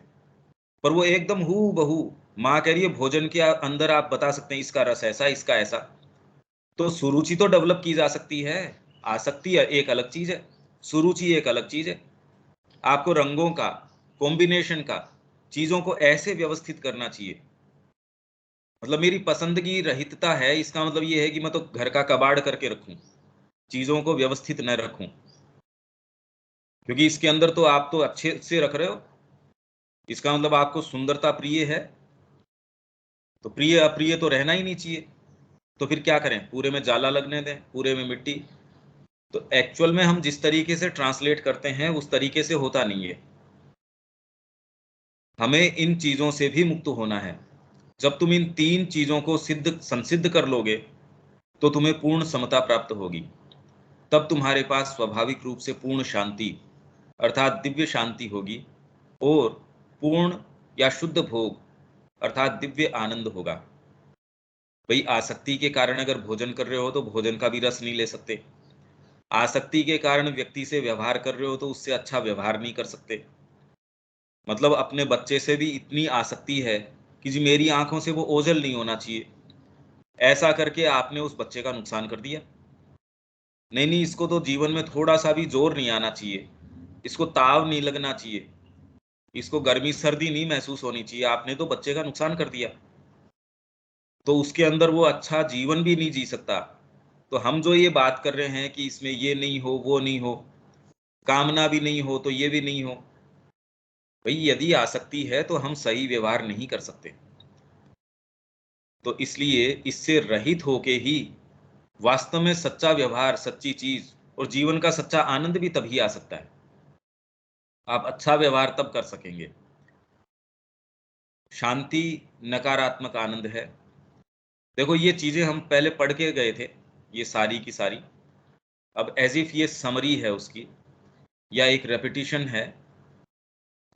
पर वो एकदम हू बहू माँ कह रही है भोजन के अंदर आप बता सकते हैं इसका रस ऐसा, इसका ऐसा। तो सुरुचि तो डेवलप की जा सकती है, आसक्ति एक अलग चीज है, सुरुचि एक अलग चीज है। आपको रंगों का कॉम्बिनेशन का, चीजों को ऐसे व्यवस्थित करना चाहिए, मतलब मेरी पसंदगी रहितता है, इसका मतलब ये है कि मैं तो घर का कबाड़ करके रखूं, चीजों को व्यवस्थित न रखूं, क्योंकि इसके अंदर तो आप तो अच्छे से रख रहे हो, इसका मतलब आपको सुंदरता प्रिय है, तो प्रिय अप्रिय तो रहना ही नहीं चाहिए। तो फिर क्या करें, पूरे में जाला लगने दें, पूरे में मिट्टी। तो एक्चुअल में हम जिस तरीके से ट्रांसलेट करते हैं उस तरीके से होता नहीं है। हमें इन चीजों से भी मुक्त होना है। जब तुम इन 3 चीजों को संसिद्ध कर लोगे तो तुम्हें पूर्ण समता प्राप्त होगी, तब तुम्हारे पास स्वाभाविक रूप से पूर्ण शांति अर्थात दिव्य शांति होगी, और पूर्ण या शुद्ध भोग अर्थात दिव्य आनंद होगा। भाई आसक्ति के कारण अगर भोजन कर रहे हो तो भोजन का भी रस नहीं ले सकते, आसक्ति के कारण व्यक्ति से व्यवहार कर रहे हो तो उससे अच्छा व्यवहार नहीं कर सकते। मतलब अपने बच्चे से भी इतनी आसक्ति है कि जी मेरी आंखों से वो ओझल नहीं होना चाहिए, ऐसा करके आपने उस बच्चे का नुकसान कर दिया। नहीं नहीं इसको तो जीवन में थोड़ा सा भी जोर नहीं आना चाहिए, इसको ताव नहीं लगना चाहिए, इसको गर्मी सर्दी नहीं महसूस होनी चाहिए, आपने तो बच्चे का नुकसान कर दिया, तो उसके अंदर वो अच्छा जीवन भी नहीं जी सकता। तो हम जो ये बात कर रहे हैं कि इसमें ये नहीं हो, वो नहीं हो, कामना भी नहीं हो तो ये भी नहीं हो, भाई यदि आसक्ति है तो हम सही व्यवहार नहीं कर सकते। तो इसलिए इससे रहित होके ही वास्तव में सच्चा व्यवहार, सच्ची चीज और जीवन का सच्चा आनंद भी तभी आ सकता है। आप अच्छा व्यवहार तब कर सकेंगे। शांति नकारात्मक आनंद है। देखो ये चीजें हम पहले पढ़ के गए थे, ये सारी की सारी, अब एज इफ ये समरी है उसकी या एक रेपिटिशन है,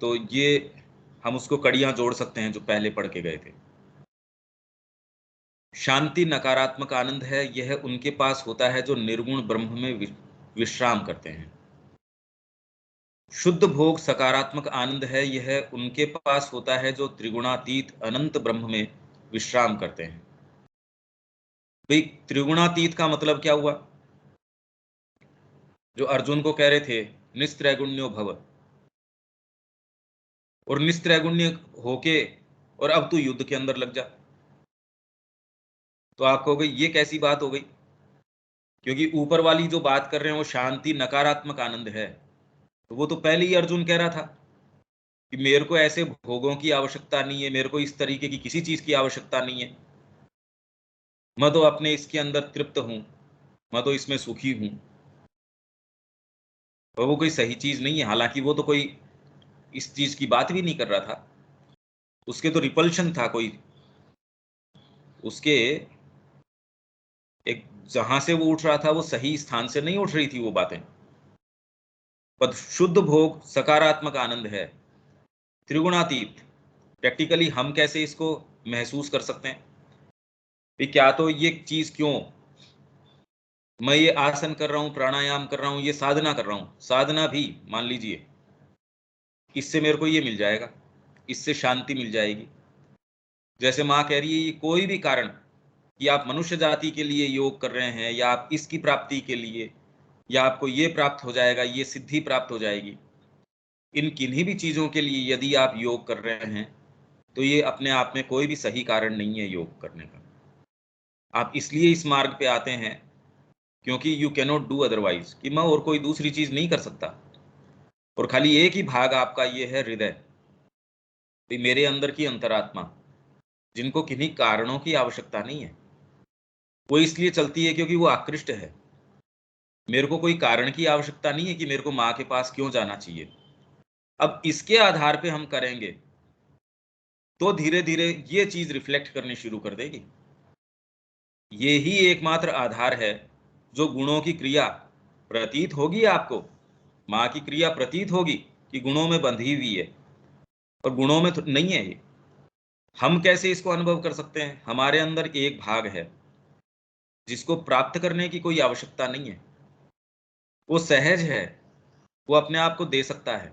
तो ये हम उसको कड़ियां जोड़ सकते हैं जो पहले पढ़ के गए थे। शांति नकारात्मक आनंद है, यह उनके पास होता है जो निर्गुण ब्रह्म में विश्राम करते हैं। शुद्ध भोग सकारात्मक आनंद है, यह उनके पास होता है जो त्रिगुणातीत अनंत ब्रह्म में विश्राम करते हैं। भाई त्रिगुणातीत का मतलब क्या हुआ? जो अर्जुन को कह रहे थे निस्त्रैगुण्यो भव, और निस्त्रैगुण्य होके और अब तू युद्ध के अंदर लग जा, तो आप कहोगे ये कैसी बात हो गई? क्योंकि ऊपर वाली जो बात कर रहे हैं वो शांति नकारात्मक आनंद है, तो वो तो पहले ही अर्जुन कह रहा था कि मेरे को ऐसे भोगों की आवश्यकता नहीं है, मेरे को इस तरीके की किसी चीज की आवश्यकता नहीं है, मैं तो अपने इसके अंदर तृप्त हूं, मैं तो इसमें सुखी हूं। और वो कोई सही चीज नहीं है, हालांकि वो तो कोई इस चीज की बात भी नहीं कर रहा था, उसके तो रिपल्शन था कोई, उसके एक जहां से वो उठ रहा था वो सही स्थान से नहीं उठ रही थी वो बातें। पर शुद्ध भोग सकारात्मक आनंद है, त्रिगुणातीत। प्रैक्टिकली हम कैसे इसको महसूस कर सकते हैं कि क्या तो ये चीज क्यों, मैं ये आसन कर रहा हूं, प्राणायाम कर रहा हूं, ये साधना कर रहा हूं, साधना भी मान लीजिए इससे मेरे को ये मिल जाएगा, इससे शांति मिल जाएगी। जैसे माँ कह रही है ये कोई भी कारण कि आप मनुष्य जाति के लिए योग कर रहे हैं या आप इसकी प्राप्ति के लिए, या आपको ये प्राप्त हो जाएगा, ये सिद्धि प्राप्त हो जाएगी, इन किन्हीं भी चीजों के लिए यदि आप योग कर रहे हैं तो ये अपने आप में कोई भी सही कारण नहीं है योग करने का। आप इसलिए इस मार्ग पे आते हैं क्योंकि यू कैनॉट डू अदरवाइज, कि मैं और कोई दूसरी चीज नहीं कर सकता, और खाली एक ही भाग आपका ये है हृदय, कि मेरे अंदर की अंतरात्मा जिनको किन्हीं कारणों की आवश्यकता नहीं है, वो इसलिए चलती है क्योंकि वो आकृष्ट है। मेरे को कोई कारण की आवश्यकता नहीं है कि मेरे को माँ के पास क्यों जाना चाहिए। अब इसके आधार पे हम करेंगे तो धीरे धीरे ये चीज रिफ्लेक्ट करनी शुरू कर देगी। ये ही एकमात्र आधार है जो गुणों की क्रिया प्रतीत होगी आपको, माँ की क्रिया प्रतीत होगी कि गुणों में बंधी हुई है, और गुणों में तो नहीं है ये। हम कैसे इसको अनुभव कर सकते हैं? हमारे अंदर एक भाग है जिसको प्राप्त करने की कोई आवश्यकता नहीं है, वो सहज है, वो अपने आप को दे सकता है।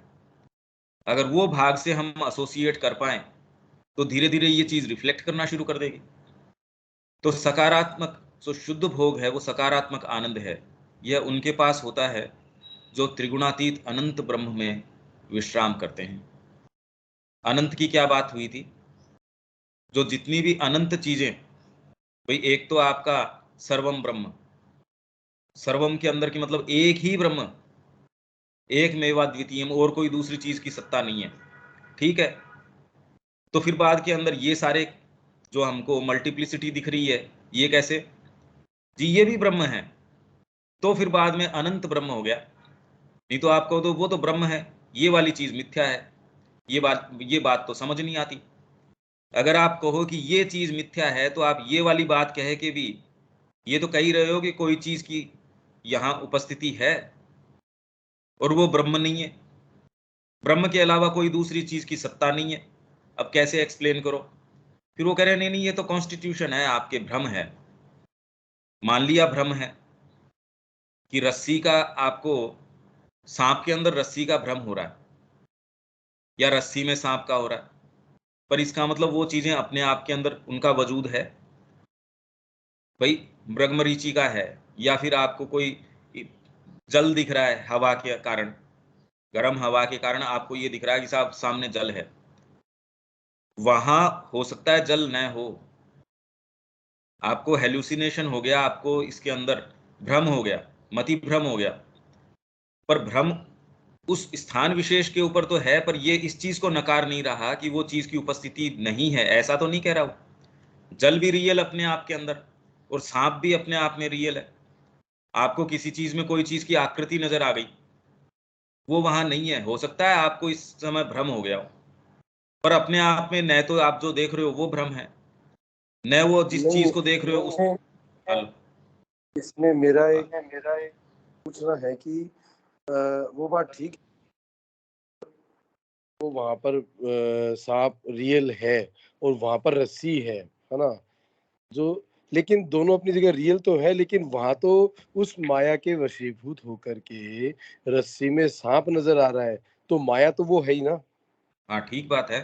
अगर वो भाग से हम एसोसिएट कर पाए तो धीरे धीरे ये चीज रिफ्लेक्ट करना शुरू कर देगी। तो सकारात्मक जो शुद्ध भोग है वो सकारात्मक आनंद है, यह उनके पास होता है जो त्रिगुणातीत अनंत ब्रह्म में विश्राम करते हैं। अनंत की क्या बात हुई थी? जो जितनी भी अनंत चीजें, भाई एक तो आपका सर्वम ब्रह्म, सर्वम के अंदर की मतलब एक ही ब्रह्म, एक मेवा द्वितीयम, और कोई दूसरी चीज की सत्ता नहीं है, ठीक है। तो फिर बाद के अंदर ये सारे जो हमको मल्टीप्लिसिटी दिख रही है, ये कैसे जी? ये भी ब्रह्म है, तो फिर बाद में अनंत ब्रह्म हो गया। नहीं तो आपको तो वो तो ब्रह्म है, ये वाली चीज मिथ्या है, ये बात तो समझ नहीं आती। अगर आप कहो कि ये चीज मिथ्या है तो आप ये वाली बात कह के भी ये तो कह ही रहे हो कि कोई चीज की यहाँ उपस्थिति है और वो ब्रह्म नहीं है, ब्रह्म के अलावा कोई दूसरी चीज की सत्ता नहीं है। अब कैसे एक्सप्लेन करो? फिर वो कह रहे नहीं नहीं ये तो कॉन्स्टिट्यूशन है, आपके भ्रम है। मान लिया भ्रम है कि रस्सी का, आपको सांप के अंदर रस्सी का भ्रम हो रहा है या रस्सी में सांप का हो रहा है, पर इसका मतलब वो चीजें अपने आप के अंदर उनका वजूद है। भाई मृगमरीचि का है, या फिर आपको कोई जल दिख रहा है हवा के कारण, गर्म हवा के कारण आपको ये दिख रहा है कि साहब सामने जल है, वहां हो सकता है जल न हो, आपको हेलुसिनेशन हो गया, आपको इसके अंदर भ्रम हो गया, मति भ्रम हो गया, पर भ्रम उस स्थान विशेष के ऊपर तो है, पर ये इस चीज को नकार नहीं रहा कि वो चीज की उपस्थिति नहीं है, ऐसा तो नहीं कह रहा हूं। जल भी रियल अपने आप के अंदर, और सांप भी अपने आप में रियल है। आपको किसी चीज में कोई चीज की आकृति नजर आ गई, वो वहां नहीं है, हो सकता है आपको इस समय भ्रम हो गया हो, पर अपने आप में न तो आप जो देख रहे हो वो भ्रम है, न वो जिस नहीं, चीज को देख रहे हो उस हल। इसमें मेरा एक पूछना है कि वो बात ठीक, वो वहां पर सांप रियल है और वहां पर रस्सी है ना, जो, लेकिन दोनों अपनी जगह रियल तो है, लेकिन वहां तो उस माया के वशीभूत होकर के रस्सी में सांप नजर आ रहा है, तो माया तो वो है ही ना। हाँ ठीक बात है,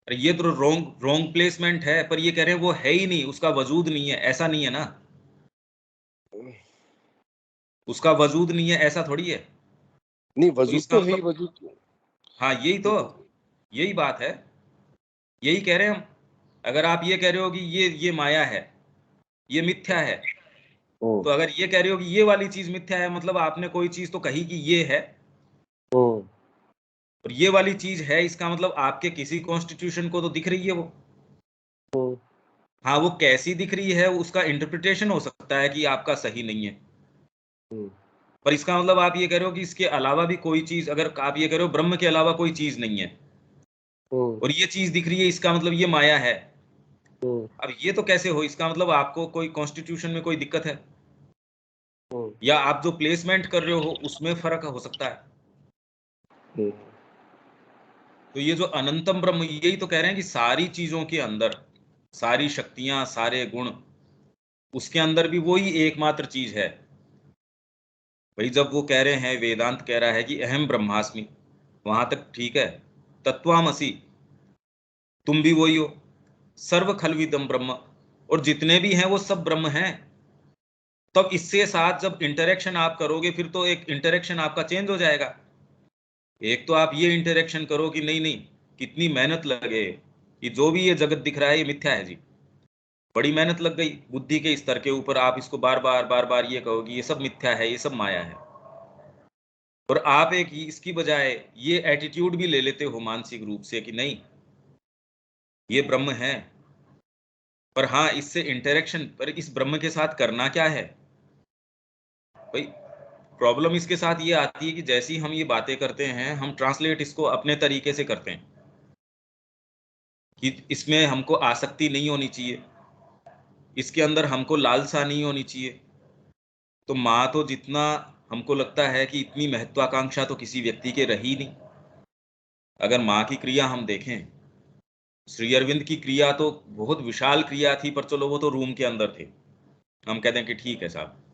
अरे ये तो रॉन्ग रॉन्ग प्लेसमेंट है, पर ये कह रहे हैं वो है ही नहीं, उसका वजूद नहीं है, ऐसा नहीं है ना, उसका वजूद नहीं है ऐसा थोड़ी है। नहीं, तो वजूद इसका तो है ही, मतलब, वजूद। हाँ यही तो, यही बात है, यही कह रहे हैं हम। अगर आप ये कह रहे हो कि ये माया है, ये मिथ्या है, तो अगर ये कह रहे हो कि ये वाली चीज मिथ्या है, मतलब आपने कोई चीज तो कही कि ये है, और ये वाली चीज है, इसका मतलब आपके किसी कॉन्स्टिट्यूशन को तो दिख रही है वो। हाँ वो कैसी दिख रही है उसका इंटरप्रिटेशन हो सकता है कि आपका सही नहीं है, पर इसका मतलब आप ये कह रहे हो कि इसके अलावा भी कोई चीज, अगर आप ये कह रहे हो ब्रह्म के अलावा कोई चीज नहीं है और ये चीज दिख रही है, इसका मतलब ये माया है। अब ये तो कैसे हो, इसका मतलब आपको कोई कॉन्स्टिट्यूशन में कोई दिक्कत है, या आप जो प्लेसमेंट कर रहे हो उसमें फर्क हो सकता है। तो ये जो अनंतम ब्रह्म, यही तो कह रहे हैं कि सारी चीजों के अंदर सारी शक्तियां, सारे गुण, उसके अंदर भी वही एकमात्र चीज है। भाई जब वो कह रहे हैं, वेदांत कह रहा है कि अहम ब्रह्मास्मि, वहां तक ठीक है, तत्वामसि, तुम भी वही हो, सर्व खलविदम ब्रह्म, और जितने भी हैं वो सब ब्रह्म हैं। तब इससे साथ जब इंटरेक्शन आप करोगे, फिर तो एक इंटरेक्शन आपका चेंज हो जाएगा। एक तो आप ये इंटरेक्शन करो कि नहीं नहीं, कितनी मेहनत लगे, कि जो भी ये जगत दिख रहा है ये मिथ्या है जी, बड़ी मेहनत लग गई बुद्धि के स्तर के ऊपर, आप इसको बार बार ये कहो कि ये सब मिथ्या है, ये सब माया है, और आप एक इसकी बजाय ये एटीट्यूड भी ले लेते हो मानसिक रूप से कि नहीं ये ब्रह्म है, पर हाँ इससे इंटरेक्शन, पर इस ब्रह्म के साथ करना क्या है भाई। प्रॉब्लम इसके साथ ये आती है कि जैसी हम ये बातें करते हैं, हम ट्रांसलेट इसको अपने तरीके से करते हैं कि इसमें हमको आसक्ति नहीं होनी चाहिए, इसके अंदर हमको लालसा नहीं होनी चाहिए। तो माँ तो जितना हमको लगता है कि इतनी महत्वाकांक्षा तो किसी व्यक्ति के रही नहीं। अगर माँ की क्रिया हम देखें, श्री अरविंद की क्रिया तो बहुत विशाल क्रिया थी, पर चलो वो तो रूम के अंदर थे, हम कहते हैं कि ठीक है साहब।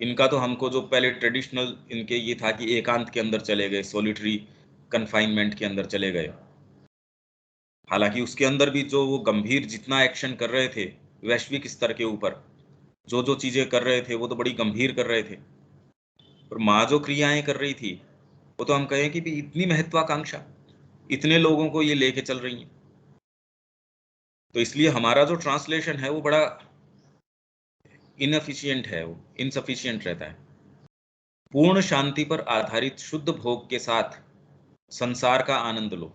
इनका तो हमको जो पहले ट्रेडिशनल इनके ये था कि एकांत के अंदर चले गए, सॉलिटरी कन्फाइनमेंट के अंदर चले गए। हालांकि उसके अंदर भी जो वो गंभीर जितना एक्शन कर रहे थे वैश्विक स्तर के ऊपर, जो जो चीजें कर रहे थे वो तो बड़ी गंभीर कर रहे थे, और माँ जो क्रियाएं कर रही थी वो तो हम कहें कि भी इतनी महत्वाकांक्षा, इतने लोगों को ये लेके चल रही हैं। तो इसलिए हमारा जो ट्रांसलेशन है वो बड़ा इनएफिशिएंट है, वो इनसफिशिएंट रहता है। पूर्ण शांति पर आधारित शुद्ध भोग के साथ संसार का आनंद लो,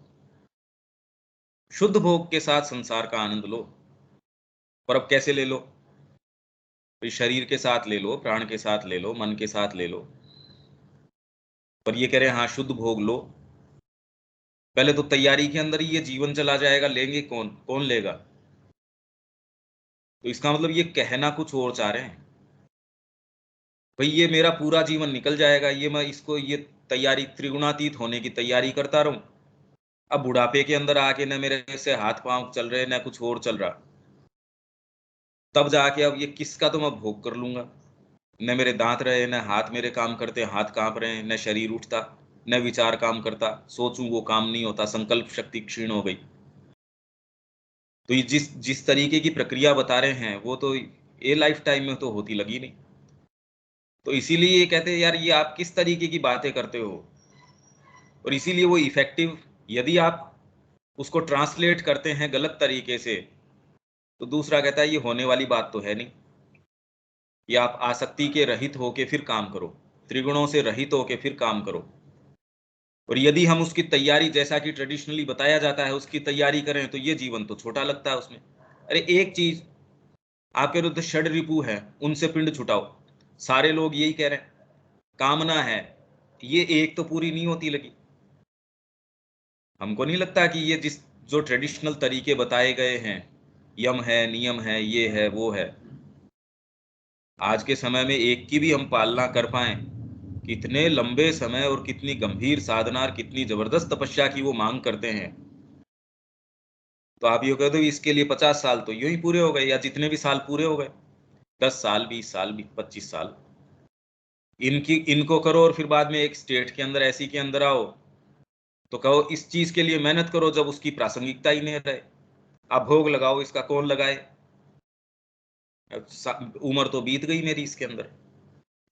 शुद्ध भोग के साथ संसार का आनंद लो। पर अब कैसे ले लो भाई, शरीर के साथ ले लो, प्राण के साथ ले लो, मन के साथ ले लो, पर ये कह रहे हैं हाँ शुद्ध भोग लो। पहले तो तैयारी के अंदर ही ये जीवन चला जाएगा, लेंगे कौन, कौन लेगा। तो इसका मतलब ये कहना कुछ और चाह रहे हैं भाई, ये मेरा पूरा जीवन निकल जाएगा, ये मैं इसको ये तैयारी त्रिगुणातीत होने की तैयारी करता रहूं, अब बुढ़ापे के अंदर आके न मेरे से हाथ पांव चल रहे न कुछ और चल रहा, तब जाके अब ये किसका तो मैं भोग कर लूंगा। न मेरे दांत रहे, न हाथ मेरे काम करते, हाथ कांप रहे हैं, न शरीर उठता, न विचार काम करता, सोचूं वो काम नहीं होता, संकल्प शक्ति क्षीण हो गई। तो ये जिस जिस तरीके की प्रक्रिया बता रहे हैं वो तो ये लाइफ टाइम में तो होती लगी नहीं। तो इसीलिए ये कहते हैं यार ये आप किस तरीके की बातें करते हो, और इसीलिए वो इफेक्टिव, यदि आप उसको ट्रांसलेट करते हैं गलत तरीके से, तो दूसरा कहता है ये होने वाली बात तो है नहीं। ये आप आसक्ति के रहित होके फिर काम करो, त्रिगुणों से रहित होके फिर काम करो। और यदि हम उसकी तैयारी, जैसा कि ट्रेडिशनली बताया जाता है, उसकी तैयारी करें, तो ये जीवन तो छोटा लगता है उसमें। अरे एक चीज, आपके विरुद्ध षड रिपु है, उनसे पिंड छुटाओ, सारे लोग यही कह रहे हैं। कामना है, ये एक तो पूरी नहीं होती लगी। हमको नहीं लगता कि ये जो ट्रेडिशनल तरीके बताए गए हैं, यम है, नियम है, ये है, वो है, आज के समय में एक की भी हम पालना कर पाए। कितने लंबे समय और कितनी गंभीर साधना और कितनी जबरदस्त तपस्या की वो मांग करते हैं। तो आप ये कह दो इसके लिए 50 साल तो यूं ही पूरे हो गए, या जितने भी साल पूरे हो गए, 10 साल, 20 साल, 25 साल, इनको करो और फिर बाद में एक स्टेट के अंदर, ऐसी के अंदर आओ तो कहो इस चीज के लिए मेहनत करो जब उसकी प्रासंगिकता ही नहीं रहे। आप भोग लगाओ, इसका कौन लगाए, उम्र तो बीत गई मेरी इसके अंदर।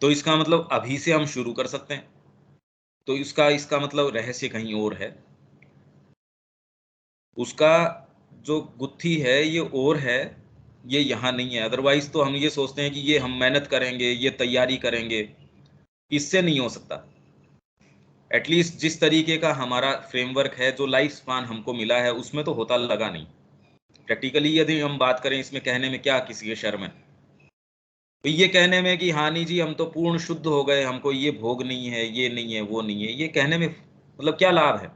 तो इसका मतलब अभी से हम शुरू कर सकते हैं। तो इसका मतलब रहस्य कहीं और है, उसका जो गुत्थी है ये और है, ये यहाँ नहीं है। अदरवाइज तो हम ये सोचते हैं कि ये हम मेहनत करेंगे, ये तैयारी करेंगे, इससे नहीं हो सकता। एटलीस्ट जिस तरीके का हमारा फ्रेमवर्क है, जो लाइफ स्पान हमको मिला है, उसमें तो होता लगा नहीं। प्रैक्टिकली यदि हम बात करें, इसमें कहने में क्या किसी के शर्म है? तो ये कहने में कि हाँ नहीं जी हम तो पूर्ण शुद्ध हो गए, हमको ये भोग नहीं है, ये नहीं है, वो नहीं है, ये कहने में मतलब क्या लाभ है?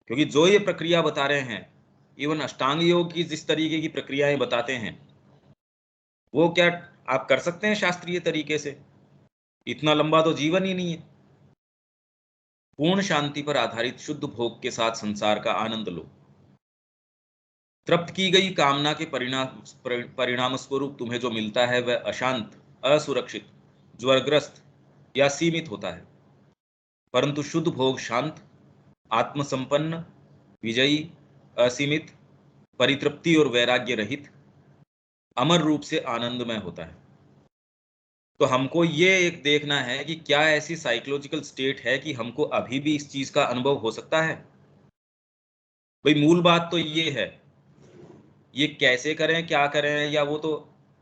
क्योंकि जो ये प्रक्रिया बता रहे हैं, इवन अष्टांग योग की जिस तरीके की प्रक्रियाएं बताते हैं, वो क्या आप कर सकते हैं शास्त्रीय तरीके से? इतना लंबा तो जीवन ही नहीं है। पूर्ण शांति पर आधारित शुद्ध भोग के साथ संसार का आनंद लो। तृप्त की गई कामना के परिणाम स्वरूप तुम्हें जो मिलता है वह अशांत, असुरक्षित, ज्वरग्रस्त या सीमित होता है। परंतु शुद्ध भोग शांत, आत्मसंपन्न, विजयी, असीमित, परितृप्ति और वैराग्य रहित, अमर रूप से आनंदमय होता है। तो हमको ये एक देखना है कि क्या ऐसी साइकोलॉजिकल स्टेट है कि हमको अभी भी इस चीज का अनुभव हो सकता है। भाई मूल बात तो ये है, ये कैसे करें, क्या करें, या वो तो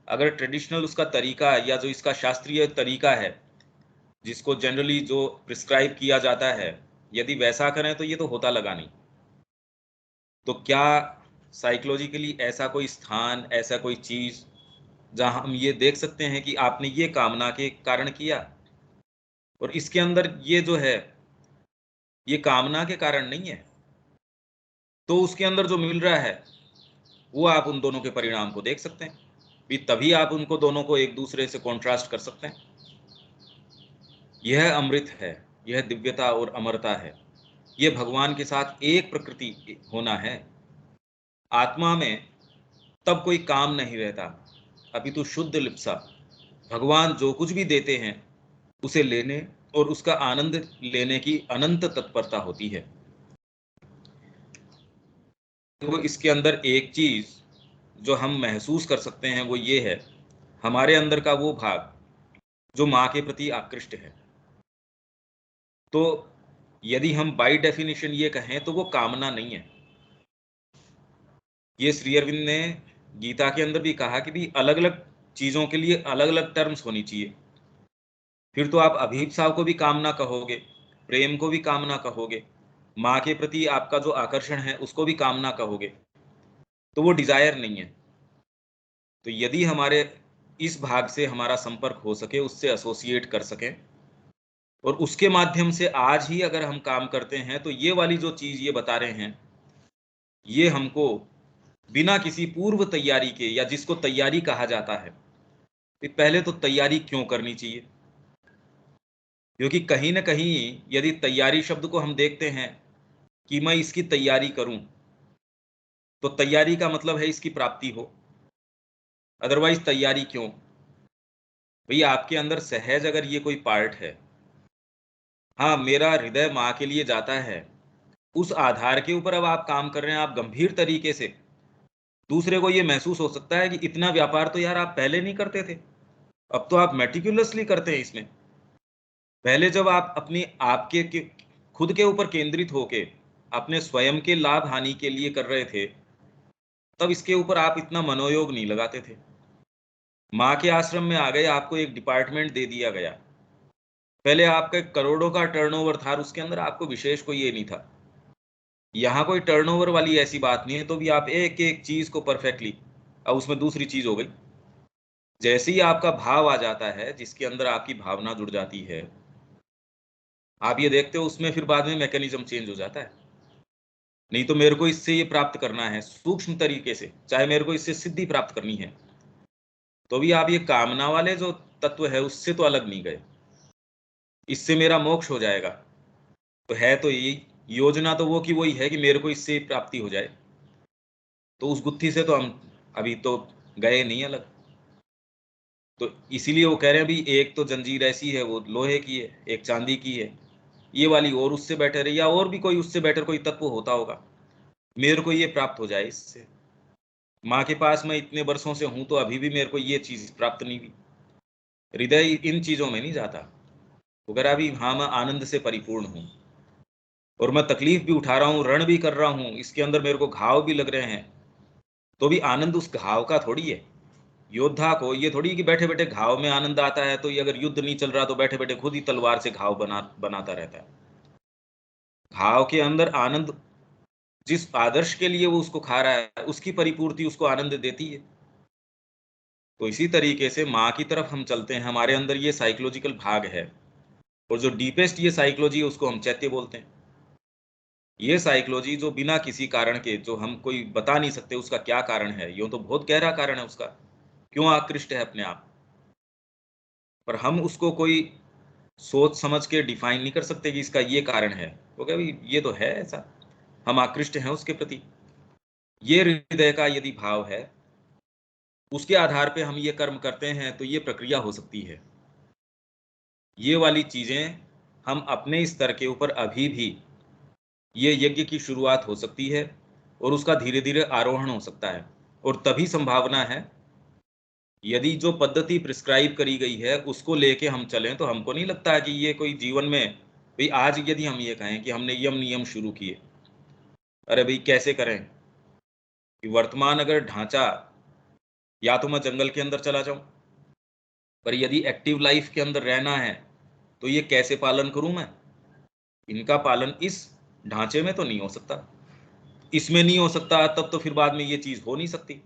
अगर ट्रेडिशनल उसका तरीका या जो इसका शास्त्रीय तरीका है, जिसको जनरली जो प्रिस्क्राइब किया जाता है, यदि वैसा करें तो ये तो होता लगा नहीं। तो क्या साइकोलॉजिकली ऐसा कोई स्थान, ऐसा कोई चीज जहां हम ये देख सकते हैं कि आपने ये कामना के कारण किया, और इसके अंदर ये जो है ये कामना के कारण नहीं है, तो उसके अंदर जो मिल रहा है वो आप उन दोनों के परिणाम को देख सकते हैं भी, तभी आप उनको दोनों को एक दूसरे से कॉन्ट्रास्ट कर सकते हैं। यह अमृत है, यह दिव्यता और अमरता है, यह भगवान के साथ एक प्रकृति होना है। आत्मा में तब कोई काम नहीं रहता, अपितु शुद्ध लिप्सा, भगवान जो कुछ भी देते हैं उसे लेने और उसका आनंद लेने की अनंत तत्परता होती है। तो इसके अंदर एक चीज जो हम महसूस कर सकते हैं वो ये है, हमारे अंदर का वो भाग जो माँ के प्रति आकृष्ट है। तो यदि हम बाय डेफिनेशन ये कहें तो वो कामना नहीं है। ये श्री अरविंद ने गीता के अंदर भी कहा कि भी अलग अलग चीजों के लिए अलग अलग टर्म्स होनी चाहिए। फिर तो आप अभिप्सा को भी कामना कहोगे, प्रेम को भी कामना कहोगे, माँ के प्रति आपका जो आकर्षण है उसको भी कामना कहोगे, तो वो डिजायर नहीं है। तो यदि हमारे इस भाग से हमारा संपर्क हो सके, उससे एसोसिएट कर सकें, और उसके माध्यम से आज ही अगर हम काम करते हैं, तो ये वाली जो चीज ये बता रहे हैं, ये हमको बिना किसी पूर्व तैयारी के, या जिसको तैयारी कहा जाता है, पहले तो तैयारी क्यों करनी चाहिए? क्योंकि कहीं ना कहीं यदि तैयारी शब्द को हम देखते हैं कि मैं इसकी तैयारी करूं, तो तैयारी का मतलब है इसकी प्राप्ति हो। अदरवाइज तैयारी क्यों? भैया आपके अंदर सहज अगर ये कोई पार्ट है, हाँ मेरा हृदय माँ के लिए जाता है, उस आधार के ऊपर अब आप काम कर रहे हैं, आप गंभीर तरीके से, दूसरे को ये महसूस हो सकता है कि इतना व्यापार तो यार आप पहले नहीं करते थे, अब तो आप मेटिकुलसली करते हैं इसमें। पहले जब आप अपनी आपके खुद के ऊपर केंद्रित होके अपने स्वयं के लाभ हानि के लिए कर रहे थे, तब इसके ऊपर आप इतना मनोयोग नहीं लगाते थे। माँ के आश्रम में आ गए, आपको एक डिपार्टमेंट दे दिया गया। पहले आपका करोड़ों का टर्नओवर था, उसके अंदर आपको विशेष कोई ये नहीं था। यहाँ कोई टर्नओवर वाली ऐसी बात नहीं है, तो भी आप एक एक चीज को परफेक्टली, अब उसमें दूसरी चीज हो गई, जैसे ही आपका भाव आ जाता है, जिसके अंदर आपकी भावना जुड़ जाती है, आप ये देखते हो उसमें फिर बाद में मैकेनिज्म चेंज हो जाता है। नहीं तो मेरे को इससे ये प्राप्त करना है सूक्ष्म तरीके से, चाहे मेरे को इससे सिद्धि प्राप्त करनी है, तो भी आप ये कामना वाले जो तत्व है उससे तो अलग नहीं गए, इससे मेरा मोक्ष हो जाएगा। तो है तो यही योजना, तो वो की वही है कि मेरे को इससे प्राप्ति हो जाए। तो उस गुत्थी से तो हम अभी तो गए नहीं अलग। तो इसीलिए वो कह रहे हैं भी एक तो जंजीर ऐसी है वो लोहे की है, एक चांदी की है, ये वाली और उससे बेटर है, या और भी कोई उससे बेटर कोई तत्व होता होगा, मेरे को ये प्राप्त हो जाए इससे। माँ के पास मैं इतने वर्षों से हूं, तो अभी भी मेरे को ये चीज प्राप्त नहीं हुई। हृदय इन चीजों में नहीं जाता। अगर अभी हाँ मैं आनंद से परिपूर्ण हूं और मैं तकलीफ भी उठा रहा हूँ, रण भी कर रहा हूँ, इसके अंदर मेरे को घाव भी लग रहे हैं, तो भी आनंद उस घाव का थोड़ी है। योद्धा को ये थोड़ी कि बैठे बैठे घाव में आनंद आता है, तो ये अगर युद्ध नहीं चल रहा तो बैठे बैठे खुद ही तलवार से घाव बनाता रहता है। घाव के अंदर आनंद जिस आदर्श के लिए वो उसको खा रहा है, उसकी परिपूर्ति उसको आनंद देती है। तो इसी तरीके से माँ की तरफ हम चलते हैं, हमारे अंदर ये साइकोलॉजिकल भाग है, और जो डीपेस्ट ये साइकोलॉजी है उसको हम चैत्य बोलते हैं। ये साइकोलॉजी जो बिना किसी कारण के, जो हम कोई बता नहीं सकते उसका क्या कारण है, यूं तो बहुत गहरा कारण है उसका, क्यों आकृष्ट है अपने आप, पर हम उसको कोई सोच समझ के डिफाइन नहीं कर सकते कि इसका ये कारण है। वो कह भाई ये तो है ऐसा, हम आकृष्ट हैं उसके प्रति। ये हृदय का यदि भाव है, उसके आधार पे हम ये कर्म करते हैं, तो ये प्रक्रिया हो सकती है। ये वाली चीजें हम अपने स्तर के ऊपर अभी भी, ये यज्ञ की शुरुआत हो सकती है और उसका धीरे धीरे आरोहण हो सकता है। और तभी संभावना है, यदि जो पद्धति प्रिस्क्राइब करी गई है उसको लेके हम चलें, तो हमको नहीं लगता है कि ये कोई जीवन में, भाई आज यदि हम ये कहें कि हमने यम नियम शुरू किए, अरे भाई कैसे करें कि वर्तमान अगर ढांचा, या तो मैं जंगल के अंदर चला जाऊं, पर यदि एक्टिव लाइफ के अंदर रहना है तो ये कैसे पालन करूं मैं? इनका पालन इस ढांचे में तो नहीं हो सकता, इसमें नहीं हो सकता, तब तो फिर बाद में ये चीज हो नहीं सकती।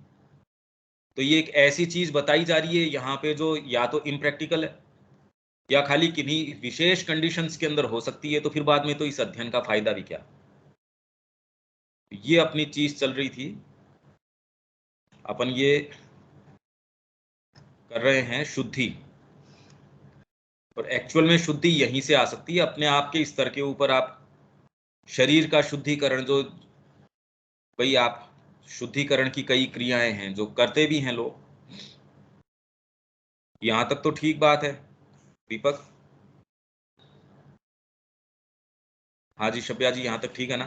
तो ये एक ऐसी चीज बताई जा रही है यहाँ पे जो या तो इम्प्रैक्टिकल है, या खाली किन्हीं विशेष कंडीशंस के अंदर हो सकती है, तो फिर बाद में तो इस अध्ययन का फायदा भी क्या। ये अपनी चीज चल रही थी, अपन ये कर रहे हैं शुद्धि, और एक्चुअल में शुद्धि यहीं से आ सकती है, अपने आप के स्तर के ऊपर। आप शरीर का शुद्धिकरण, जो भाई आप शुद्धिकरण की कई क्रियाएं हैं जो करते भी हैं लोग, यहां तक तो ठीक बात है। दीपक, हाँ जी शब्या जी, यहां तक ठीक है ना?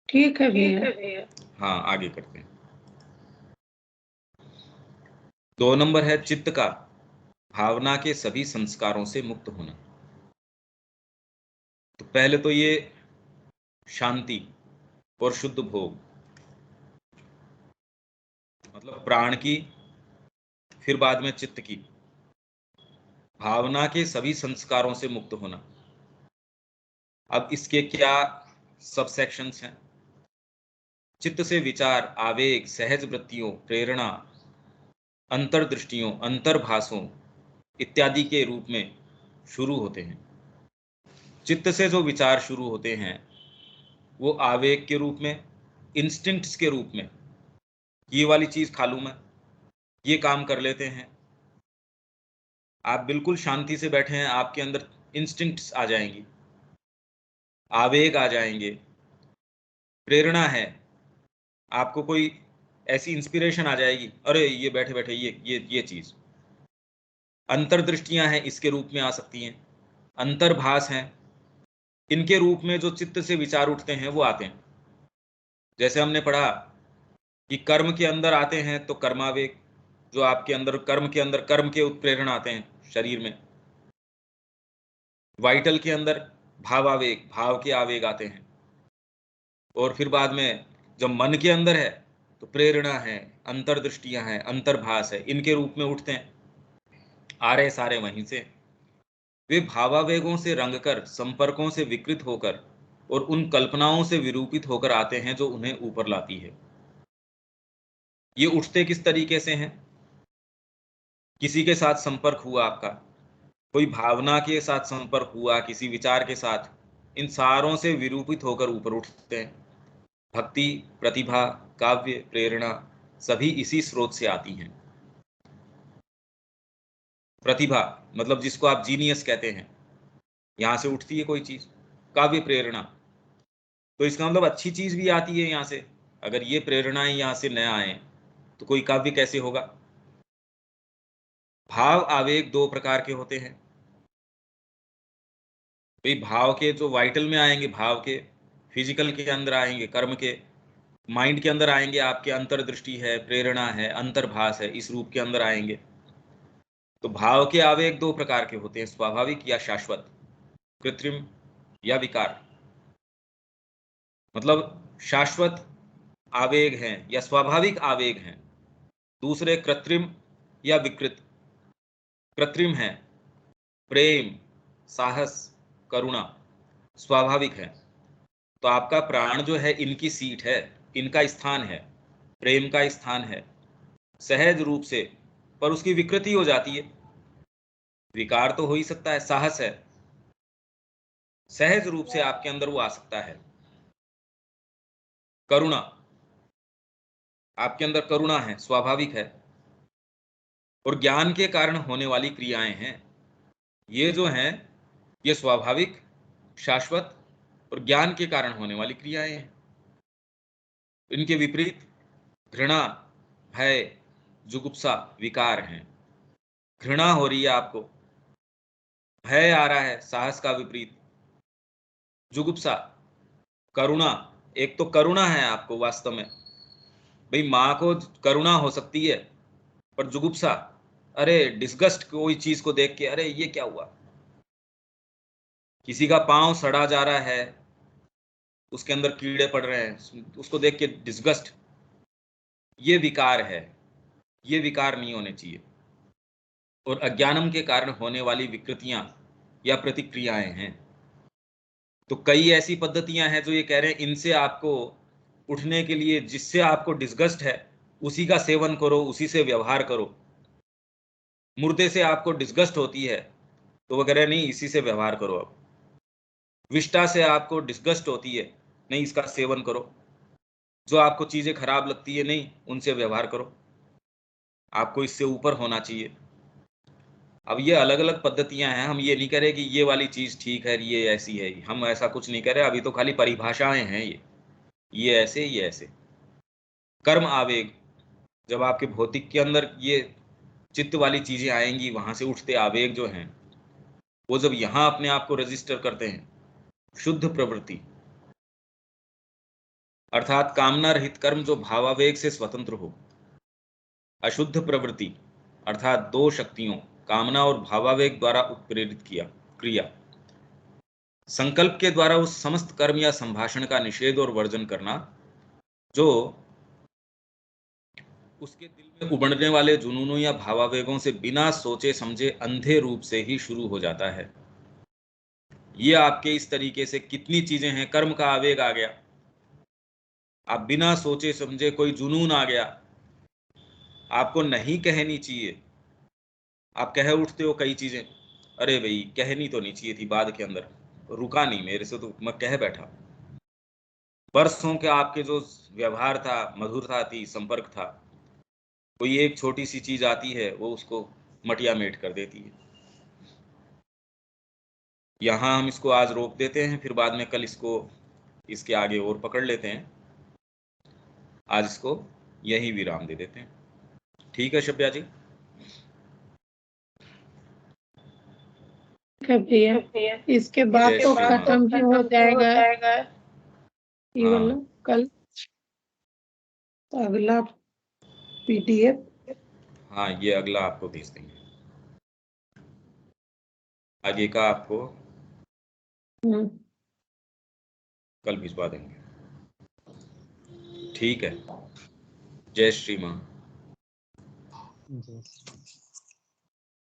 ठीक है भैया। हाँ आगे करते हैं। 2 नंबर है चित्त का भावना के सभी संस्कारों से मुक्त होना। तो पहले तो ये शांति और शुद्ध भोग, मतलब प्राण की, फिर बाद में चित्त की, भावना के सभी संस्कारों से मुक्त होना। अब इसके क्या सब सेक्शंस हैं? चित्त से विचार, आवेग, सहज वृत्तियों, प्रेरणा, अंतर्दृष्टियों, अंतर्भासों इत्यादि के रूप में शुरू होते हैं। चित्त से जो विचार शुरू होते हैं वो आवेग के रूप में, इंस्टिंक्ट्स के रूप में, ये वाली चीज खा लूं मैं, ये काम कर लेते हैं। आप बिल्कुल शांति से बैठे हैं, आपके अंदर इंस्टिंक्ट्स आ जाएंगी, आवेग आ जाएंगे, प्रेरणा है, आपको कोई ऐसी इंस्पिरेशन आ जाएगी, अरे ये बैठे बैठे ये चीज। अंतर्दृष्टियां हैं, इसके रूप में आ सकती हैं। अंतर्भास हैं, इनके रूप में जो चित्त से विचार उठते हैं वो आते हैं। जैसे हमने पढ़ा कि कर्म के अंदर आते हैं तो कर्मावेग, जो आपके अंदर कर्म के अंदर कर्म के उत्प्रेरण आते हैं शरीर में, वाइटल के अंदर भावावेग, भाव के आवेग आते हैं, और फिर बाद में जब मन के अंदर है तो प्रेरणा है, अंतर्दृष्टियां हैं, अंतर्भास है, इनके रूप में उठते हैं। आ रहे सारे वहीं से। वे भावावेगों से रंगकर, संपर्कों से विकृत होकर और उन कल्पनाओं से विरूपित होकर आते हैं जो उन्हें ऊपर लाती है। ये उठते किस तरीके से हैं? किसी के साथ संपर्क हुआ आपका, कोई भावना के साथ संपर्क हुआ, किसी विचार के साथ, इन सारों से विरूपित होकर ऊपर उठते हैं। भक्ति, प्रतिभा, काव्य, प्रेरणा सभी इसी स्रोत से आती हैं। प्रतिभा मतलब जिसको आप जीनियस कहते हैं, यहां से उठती है कोई चीज। काव्य प्रेरणा, तो इसका मतलब अच्छी चीज भी आती है यहां से। अगर ये प्रेरणाएं यहां से न आए तो कोई काव्य कैसे होगा? भाव आवेग दो प्रकार के होते हैं भाई। भाव के जो वाइटल में आएंगे, भाव के फिजिकल के अंदर आएंगे, कर्म के माइंड के अंदर आएंगे, आपके अंतर्दृष्टि है, प्रेरणा है, अंतर्भास है, इस रूप के अंदर आएंगे। तो भाव के आवेग दो प्रकार के होते हैं, स्वाभाविक या शाश्वत, कृत्रिम या विकार। मतलब शाश्वत आवेग हैं या स्वाभाविक आवेग हैं, दूसरे कृत्रिम या विकृत। कृत्रिम है प्रेम, साहस, करुणा, स्वाभाविक है। तो आपका प्राण जो है इनकी सीट है, इनका स्थान है, प्रेम का स्थान है सहज रूप से, पर उसकी विकृति हो जाती है। विकार तो हो ही सकता है। साहस है, सहज रूप से आपके अंदर वो आ सकता है। करुणा, आपके अंदर करुणा है, स्वाभाविक है। और ज्ञान के कारण होने वाली क्रियाएं हैं, ये जो हैं ये स्वाभाविक, शाश्वत और ज्ञान के कारण होने वाली क्रियाएं हैं। इनके विपरीत घृणा, भय, जुगुप्सा विकार हैं। घृणा हो रही है आपको, भय आ रहा है, साहस का विपरीत, जुगुप्सा, करुणा। एक तो करुणा है आपको वास्तव में, भाई माँ को करुणा हो सकती है, पर जुगुप्सा, अरे डिस्गस्ट, कोई चीज को देख के अरे ये क्या हुआ। किसी का पांव सड़ा जा रहा है, उसके अंदर कीड़े पड़ रहे हैं, उसको देख के डिस्गस्ट, ये विकार है। ये विकार नहीं होने चाहिए। और अज्ञानम के कारण होने वाली विकृतियां या प्रतिक्रियाएं हैं। तो कई ऐसी पद्धतियां हैं जो ये कह रहे हैं इनसे आपको उठने के लिए, जिससे आपको डिस्गस्ट है उसी का सेवन करो, उसी से व्यवहार करो। मुर्दे से आपको डिस्गस्ट होती है तो वो कह रहे हैं नहीं, इसी से व्यवहार करो। अब विष्टा से आपको डिस्गस्ट होती है, नहीं इसका सेवन करो। जो आपको चीजें खराब लगती है, नहीं उनसे व्यवहार करो, आपको इससे ऊपर होना चाहिए। अब ये अलग अलग पद्धतियां हैं, हम ये नहीं कह रहे कि ये वाली चीज ठीक है, ये ऐसी है, हम ऐसा कुछ नहीं कह रहे। अभी तो खाली परिभाषाएं हैं ये ऐसे, ये ऐसे। कर्म आवेग, जब आपके भौतिक के अंदर ये चित्त वाली चीजें आएंगी, वहां से उठते आवेग जो हैं वो जब यहां अपने आप को रजिस्टर करते हैं, शुद्ध प्रवृत्ति अर्थात कामना रहित कर्म जो भावावेग से स्वतंत्र हो। अशुद्ध प्रवृत्ति अर्थात दो शक्तियों, कामना और भावावेग द्वारा उत्प्रेरित किया क्रिया। संकल्प के द्वारा उस समस्त कर्म या संभाषण का निषेध और वर्जन करना जो उसके दिल में उमड़ने वाले जुनूनों या भावावेगों से बिना सोचे समझे अंधे रूप से ही शुरू हो जाता है। ये आपके इस तरीके से कितनी चीजें हैं, कर्म का आवेग आ गया, आप बिना सोचे समझे, कोई जुनून आ गया, आपको नहीं कहनी चाहिए, आप कह उठते हो कई चीजें, अरे भाई कहनी तो नहीं चाहिए थी, बाद के अंदर रुका नहीं मेरे से तो मैं कह बैठा। बरसों के आपके जो व्यवहार था, मधुरता थी, संपर्क था, कोई एक छोटी सी चीज आती है वो उसको मटिया मेट कर देती है। यहाँ हम इसको आज रोक देते हैं, फिर बाद में कल इसको इसके आगे और पकड़ लेते हैं। आज इसको यही विराम दे देते हैं। ठीक है शब्या जी? ठीक है भैया, इसके बाद जय तो श्री राम। खत्म ही हो जाएगा ये हाँ। वाला। कल अगला PDF हाँ, ये अगला आपको भेज देंगे। आगे का आपको कल भिजवा देंगे। ठीक है। जय श्री मां। जी।